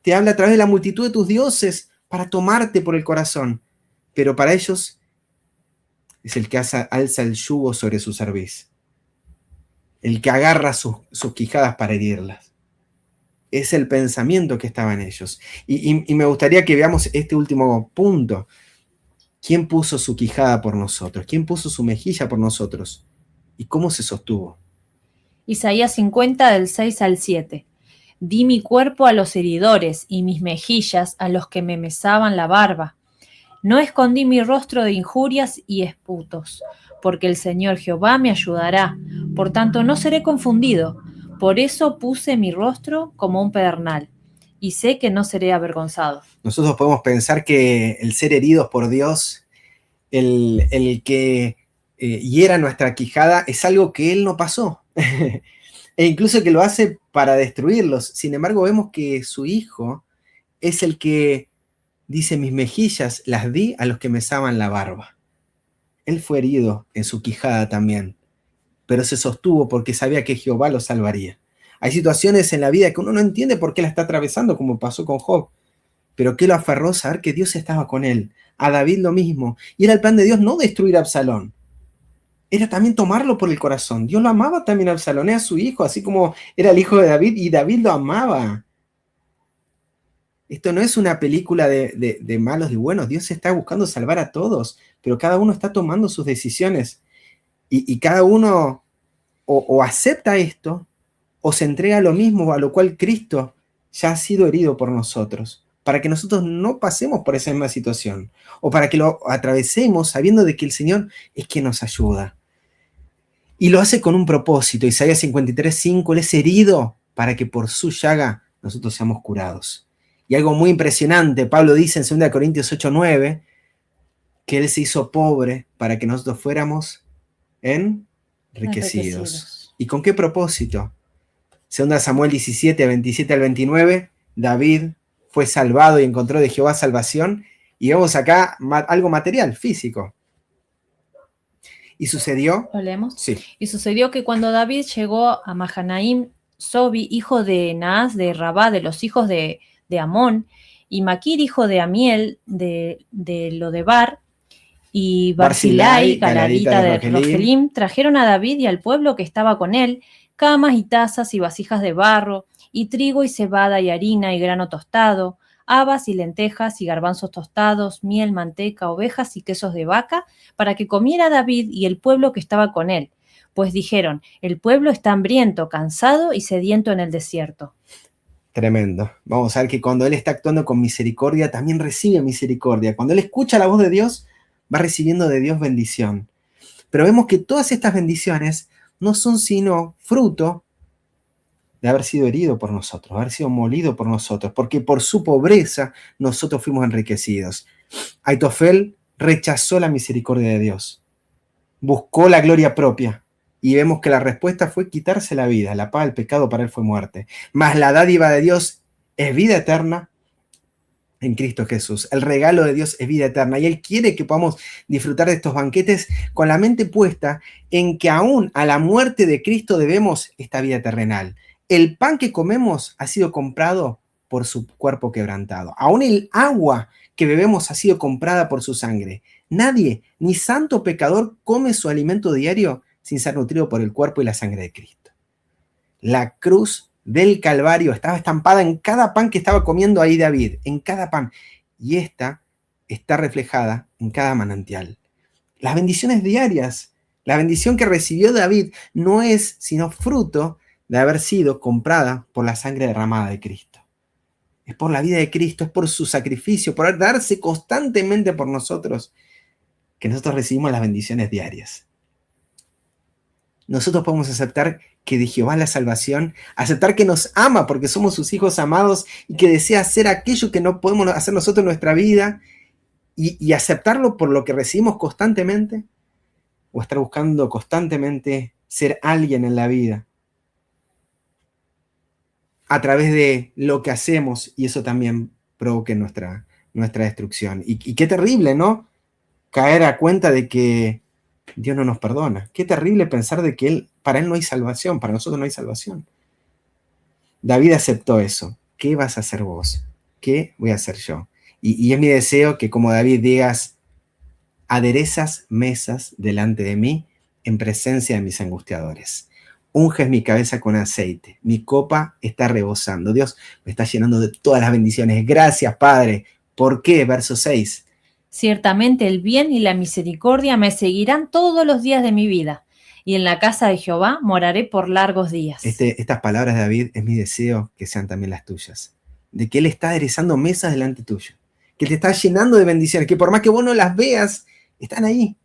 Te habla a través de la multitud de tus dioses para tomarte por el corazón, pero para ellos es el que alza el yugo sobre su cerviz, el que agarra sus quijadas para herirlas. Es el pensamiento que estaba en ellos. Y me gustaría que veamos este último punto. ¿Quién puso su quijada por nosotros? ¿Quién puso su mejilla por nosotros? ¿Y cómo se sostuvo? Isaías 50, del 6 al 7. Di mi cuerpo a los heridores y mis mejillas a los que me mesaban la barba. No escondí mi rostro de injurias y esputos, porque el Señor Jehová me ayudará, por tanto no seré confundido. Por eso puse mi rostro como un pedernal, y sé que no seré avergonzado. Nosotros podemos pensar que el ser heridos por Dios, el que hiera nuestra quijada, es algo que Él no pasó. E incluso que lo hace para destruirlos. Sin embargo, vemos que su Hijo es el que dice: mis mejillas las di a los que me mesaban la barba. Él fue herido en su quijada también, pero se sostuvo porque sabía que Jehová lo salvaría. Hay situaciones en la vida que uno no entiende por qué la está atravesando, como pasó con Job, pero que lo aferró saber que Dios estaba con él. A David lo mismo. Y era el plan de Dios no destruir a Absalón, era también tomarlo por el corazón. Dios lo amaba también a Absalón, era su hijo, así como era el hijo de David, y David lo amaba. Esto no es una película de malos y buenos. Dios está buscando salvar a todos, pero cada uno está tomando sus decisiones. Y cada uno o acepta esto, o se entrega a lo mismo a lo cual Cristo ya ha sido herido por nosotros, para que nosotros no pasemos por esa misma situación, o para que lo atravesemos sabiendo de que el Señor es quien nos ayuda. Y lo hace con un propósito. Isaías 53:5, Él es herido para que por su llaga nosotros seamos curados. Y algo muy impresionante, Pablo dice en 2 Corintios 8:9, que Él se hizo pobre para que nosotros fuéramos enriquecidos. ¿Y con qué propósito? 2 Samuel 17, 27 al 29, David fue salvado y encontró de Jehová salvación. Y vemos acá algo material, físico. ¿Y sucedió? ¿Lo leemos? Sí. Y sucedió que cuando David llegó a Mahanaim, Sobi, hijo de Naas de Rabá, de los hijos de Amón, y Maquir, hijo de Amiel, de Lodebar, y Barzilai, galadita de Rogelim, trajeron a David y al pueblo que estaba con él camas y tazas y vasijas de barro, y trigo y cebada y harina y grano tostado, habas y lentejas y garbanzos tostados, miel, manteca, ovejas y quesos de vaca, para que comiera David y el pueblo que estaba con él. Pues dijeron: el pueblo está hambriento, cansado y sediento en el desierto. Tremendo. Vamos a ver que cuando Él está actuando con misericordia, también recibe misericordia. Cuando Él escucha la voz de Dios, va recibiendo de Dios bendición. Pero vemos que todas estas bendiciones no son sino fruto de haber sido herido por nosotros, haber sido molido por nosotros, porque por su pobreza nosotros fuimos enriquecidos. Aitofel rechazó la misericordia de Dios, buscó la gloria propia, y vemos que la respuesta fue quitarse la vida. La paga del pecado para él fue muerte. Mas la dádiva de Dios es vida eterna en Cristo Jesús. El regalo de Dios es vida eterna, y Él quiere que podamos disfrutar de estos banquetes con la mente puesta en que aún a la muerte de Cristo debemos esta vida terrenal. El pan que comemos ha sido comprado por su cuerpo quebrantado. Aún el agua que bebemos ha sido comprada por su sangre. Nadie, ni santo pecador, come su alimento diario sin ser nutrido por el cuerpo y la sangre de Cristo. La cruz del Calvario estaba estampada en cada pan que estaba comiendo ahí David, en cada pan. Y esta está reflejada en cada manantial. Las bendiciones diarias, la bendición que recibió David no es sino fruto de haber sido comprada por la sangre derramada de Cristo. Es por la vida de Cristo, es por su sacrificio, por darse constantemente por nosotros, que nosotros recibimos las bendiciones diarias. Nosotros podemos aceptar que de Jehová la salvación, aceptar que nos ama porque somos sus hijos amados y que desea hacer aquello que no podemos hacer nosotros en nuestra vida, y aceptarlo por lo que recibimos constantemente, o estar buscando constantemente ser alguien en la vida a través de lo que hacemos, y eso también provoque nuestra destrucción. Y qué terrible, ¿no? Caer a cuenta de que Dios no nos perdona. Qué terrible pensar de que para Él no hay salvación, para nosotros no hay salvación. David aceptó eso. ¿Qué vas a hacer vos? ¿Qué voy a hacer yo? Y es mi deseo que, como David, digas: aderezas mesas delante de mí en presencia de mis angustiadores. Unges mi cabeza con aceite. Mi copa está rebosando. Dios me está llenando de todas las bendiciones. Gracias, Padre. ¿Por qué? Verso 6. Ciertamente el bien y la misericordia me seguirán todos los días de mi vida, y en la casa de Jehová moraré por largos días. Estas palabras de David es mi deseo que sean también las tuyas. De que Él está aderezando mesas delante tuyo. Que te está llenando de bendiciones. Que por más que vos no las veas, están ahí.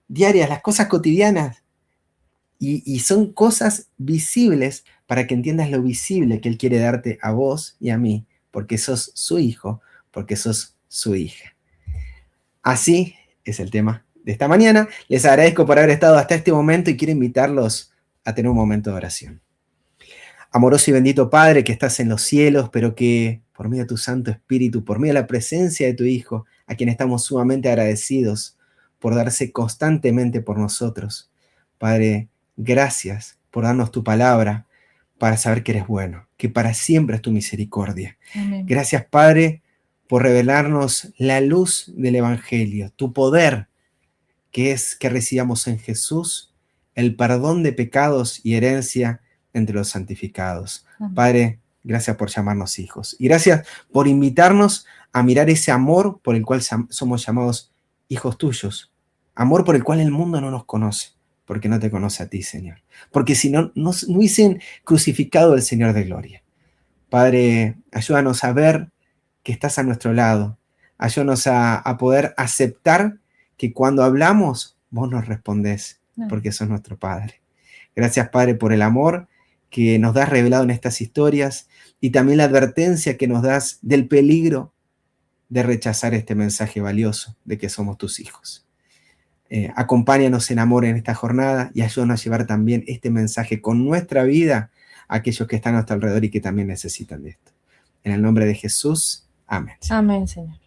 Diarias, las cosas cotidianas. Y son cosas visibles para que entiendas lo visible que Él quiere darte a vos y a mí porque sos su hijo, porque sos su hija. Así es el tema de esta mañana. Les agradezco por haber estado hasta este momento y quiero invitarlos a tener un momento de oración. Amoroso y bendito Padre que estás en los cielos, pero que por medio de tu Santo Espíritu, por medio de la presencia de tu Hijo, a quien estamos sumamente agradecidos por darse constantemente por nosotros. Padre, gracias por darnos tu palabra para saber que eres bueno, que para siempre es tu misericordia. Amén. Gracias, Padre, por revelarnos la luz del Evangelio, tu poder, que es que recibamos en Jesús el perdón de pecados y herencia entre los santificados. Amén. Padre, gracias por llamarnos hijos. Y gracias por invitarnos a mirar ese amor por el cual somos llamados hijos tuyos. Amor por el cual el mundo no nos conoce, porque no te conoce a ti, Señor. Porque si no, no hubiesen crucificado al Señor de gloria. Padre, ayúdanos a ver que estás a nuestro lado. Ayúdanos a poder aceptar que cuando hablamos, vos nos respondés, porque sos nuestro Padre. Gracias, Padre, por el amor que nos das revelado en estas historias y también la advertencia que nos das del peligro de rechazar este mensaje valioso de que somos tus hijos. Acompáñanos en amor en esta jornada y ayúdanos a llevar también este mensaje con nuestra vida a aquellos que están a nuestro alrededor y que también necesitan de esto. En el nombre de Jesús, amén. Amén, Señor.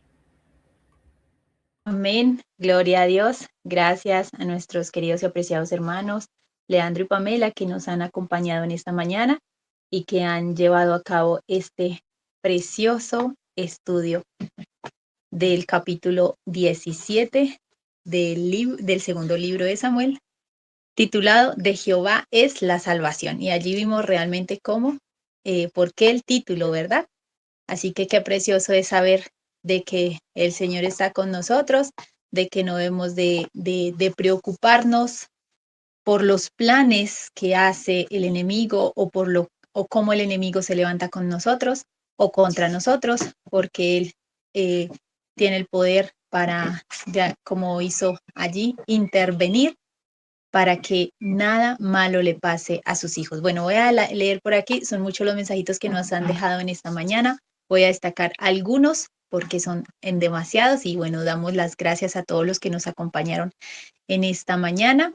Amén. Gloria a Dios. Gracias a nuestros queridos y apreciados hermanos Leandro y Pamela que nos han acompañado en esta mañana y que han llevado a cabo este precioso estudio del capítulo 17 del segundo libro de Samuel, titulado De Jehová es la salvación. Y allí vimos realmente por qué el título, ¿verdad? Así que qué precioso es saber de que el Señor está con nosotros, de que no debemos de preocuparnos por los planes que hace el enemigo o cómo el enemigo se levanta con nosotros o contra nosotros, porque él tiene el poder para, como hizo allí, intervenir para que nada malo le pase a sus hijos. Bueno, voy a leer por aquí, son muchos los mensajitos que nos han dejado en esta mañana. Voy a destacar algunos porque son en demasiados y bueno, damos las gracias a todos los que nos acompañaron en esta mañana.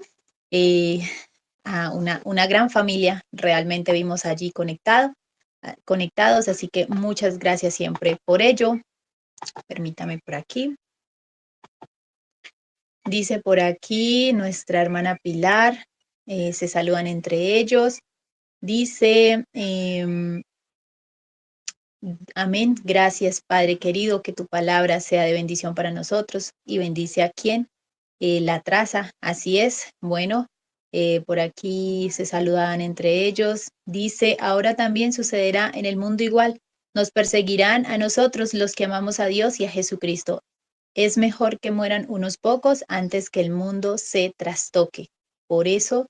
A una gran familia realmente vimos allí conectados, así que muchas gracias siempre por ello. Permítame por aquí. Dice por aquí nuestra hermana Pilar, se saludan entre ellos. Dice, amén, gracias Padre querido, que tu palabra sea de bendición para nosotros y bendice a quien la traza. Así es, bueno, por aquí se saludaban entre ellos. Dice, ahora también sucederá en el mundo igual. Nos perseguirán a nosotros los que amamos a Dios y a Jesucristo. Es mejor que mueran unos pocos antes que el mundo se trastoque. Por esos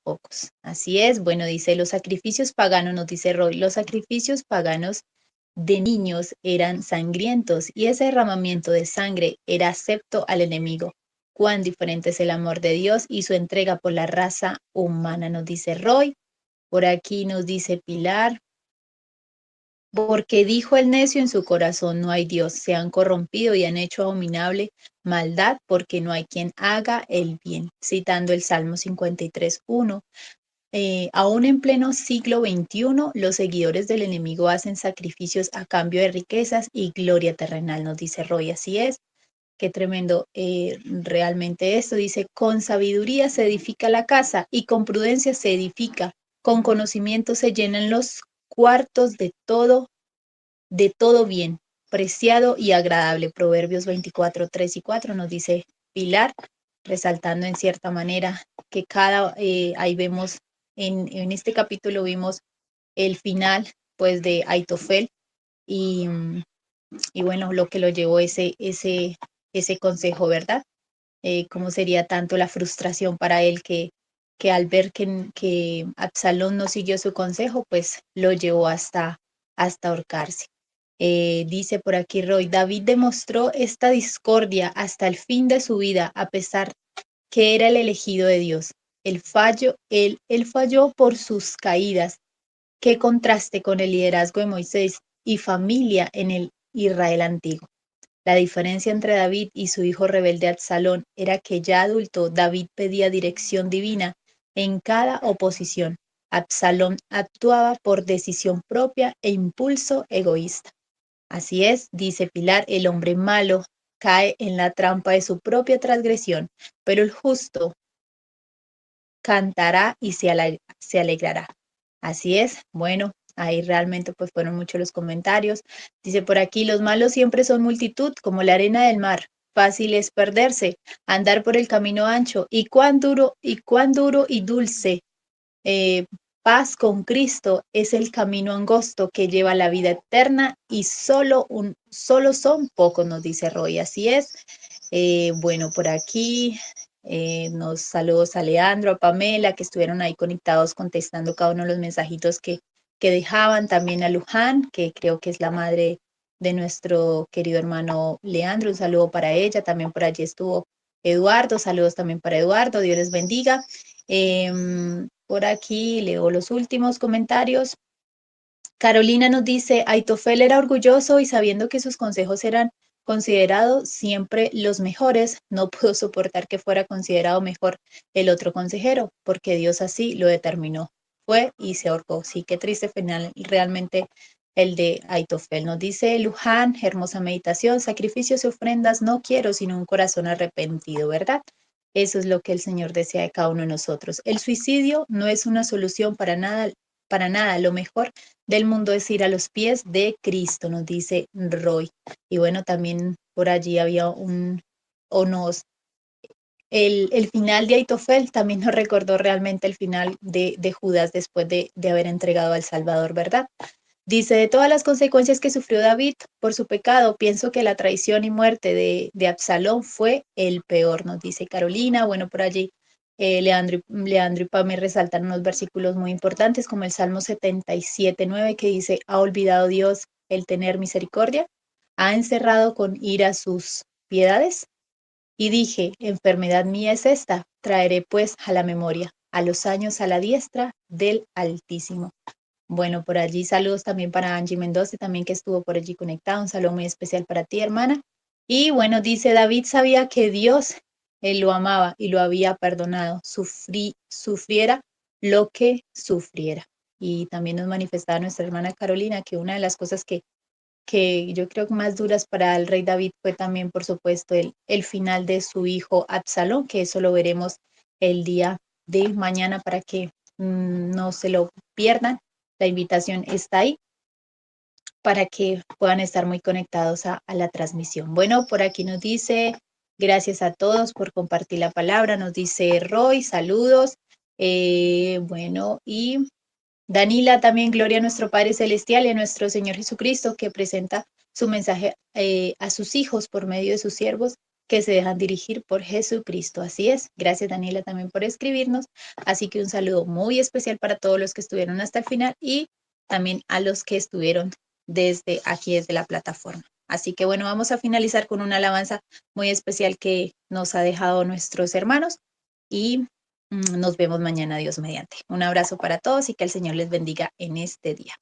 pocos. Así es, bueno, dice, los sacrificios paganos, nos dice Roy, los sacrificios paganos de niños eran sangrientos y ese derramamiento de sangre era acepto al enemigo. Cuán diferente es el amor de Dios y su entrega por la raza humana, nos dice Roy. Por aquí nos dice Pilar, porque dijo el necio en su corazón, no hay Dios, se han corrompido y han hecho abominable maldad, porque no hay quien haga el bien. Citando el Salmo 53:1. Aún en pleno siglo XXI, los seguidores del enemigo hacen sacrificios a cambio de riquezas y gloria terrenal, nos dice Roy. Así es, qué tremendo realmente esto. Dice, con sabiduría se edifica la casa y con prudencia se edifica, con conocimiento se llenan los cuartos de todo bien, preciado y agradable. Proverbios 24:3 y 4 nos dice Pilar, resaltando en cierta manera que ahí vemos, en este capítulo vimos el final pues de Aitofel y bueno, lo que lo llevó ese consejo, ¿verdad? Cómo sería tanto la frustración para él que al ver que Absalón no siguió su consejo, pues lo llevó hasta ahorcarse. Dice por aquí Roy, David demostró esta discordia hasta el fin de su vida, a pesar que era el elegido de Dios. Él falló por sus caídas. Qué contraste con el liderazgo de Moisés, y familia en el Israel antiguo. La diferencia entre David y su hijo rebelde Absalón era que ya adulto David pedía dirección divina en cada oposición. Absalón actuaba por decisión propia e impulso egoísta. Así es, dice Pilar, el hombre malo cae en la trampa de su propia transgresión, pero el justo cantará y se alegrará. Así es, bueno, ahí realmente pues fueron muchos los comentarios. Dice por aquí, los malos siempre son multitud, como la arena del mar. Fácil es perderse, andar por el camino ancho, y cuán duro y dulce. eh, Paz con Cristo es el camino angosto que lleva a la vida eterna y solo son pocos, nos dice Roy. Así es. Bueno, por aquí nos saludos a Leandro, a Pamela, que estuvieron ahí conectados contestando cada uno de los mensajitos que dejaban. También a Luján, que creo que es la madre de nuestro querido hermano Leandro. Un saludo para ella. También por allí estuvo Eduardo. Saludos también para Eduardo. Dios les bendiga. Por aquí leo los últimos comentarios. Carolina nos dice, Aitofel era orgulloso y sabiendo que sus consejos eran considerados siempre los mejores, no pudo soportar que fuera considerado mejor el otro consejero, porque Dios así lo determinó. Fue y se ahorcó. Sí, qué triste final realmente el de Aitofel. Nos dice Luján, hermosa meditación, sacrificios y ofrendas no quiero, sino un corazón arrepentido, ¿verdad? Eso es lo que el Señor desea de cada uno de nosotros. El suicidio no es una solución para nada, para nada. Lo mejor del mundo es ir a los pies de Cristo, nos dice Roy. Y bueno, también por allí había el final de Aitofel también nos recordó realmente el final de Judas después de haber entregado al Salvador, ¿verdad? Dice, de todas las consecuencias que sufrió David por su pecado, pienso que la traición y muerte de Absalón fue el peor, nos dice Carolina. Bueno, por allí Leandro y Pamela resaltan unos versículos muy importantes como el Salmo 77:9 que dice, ¿ha olvidado Dios el tener misericordia? ¿Ha encerrado con ira sus piedades? Y dije, enfermedad mía es esta, traeré pues a la memoria, a los años a la diestra del Altísimo. Bueno, por allí saludos también para Angie Mendoza, también que estuvo por allí conectado. Un saludo muy especial para ti, hermana. Y bueno, dice David sabía que Dios él lo amaba y lo había perdonado, sufriera lo que sufriera. Y también nos manifestaba nuestra hermana Carolina que una de las cosas que yo creo que más duras para el rey David fue también, por supuesto, el final de su hijo Absalón, que eso lo veremos el día de mañana para que no se lo pierdan. La invitación está ahí para que puedan estar muy conectados a la transmisión. Bueno, por aquí nos dice, gracias a todos por compartir la palabra, nos dice Roy, saludos. Bueno, y Danila también, gloria a nuestro Padre Celestial y a nuestro Señor Jesucristo, que presenta su mensaje a sus hijos por medio de sus siervos que se dejan dirigir por Jesucristo. Así es. Gracias, Danila, también por escribirnos. Así que un saludo muy especial para todos los que estuvieron hasta el final y también a los que estuvieron desde aquí, desde la plataforma. Así que bueno, vamos a finalizar con una alabanza muy especial que nos ha dejado nuestros hermanos y nos vemos mañana, Dios mediante. Un abrazo para todos y que el Señor les bendiga en este día.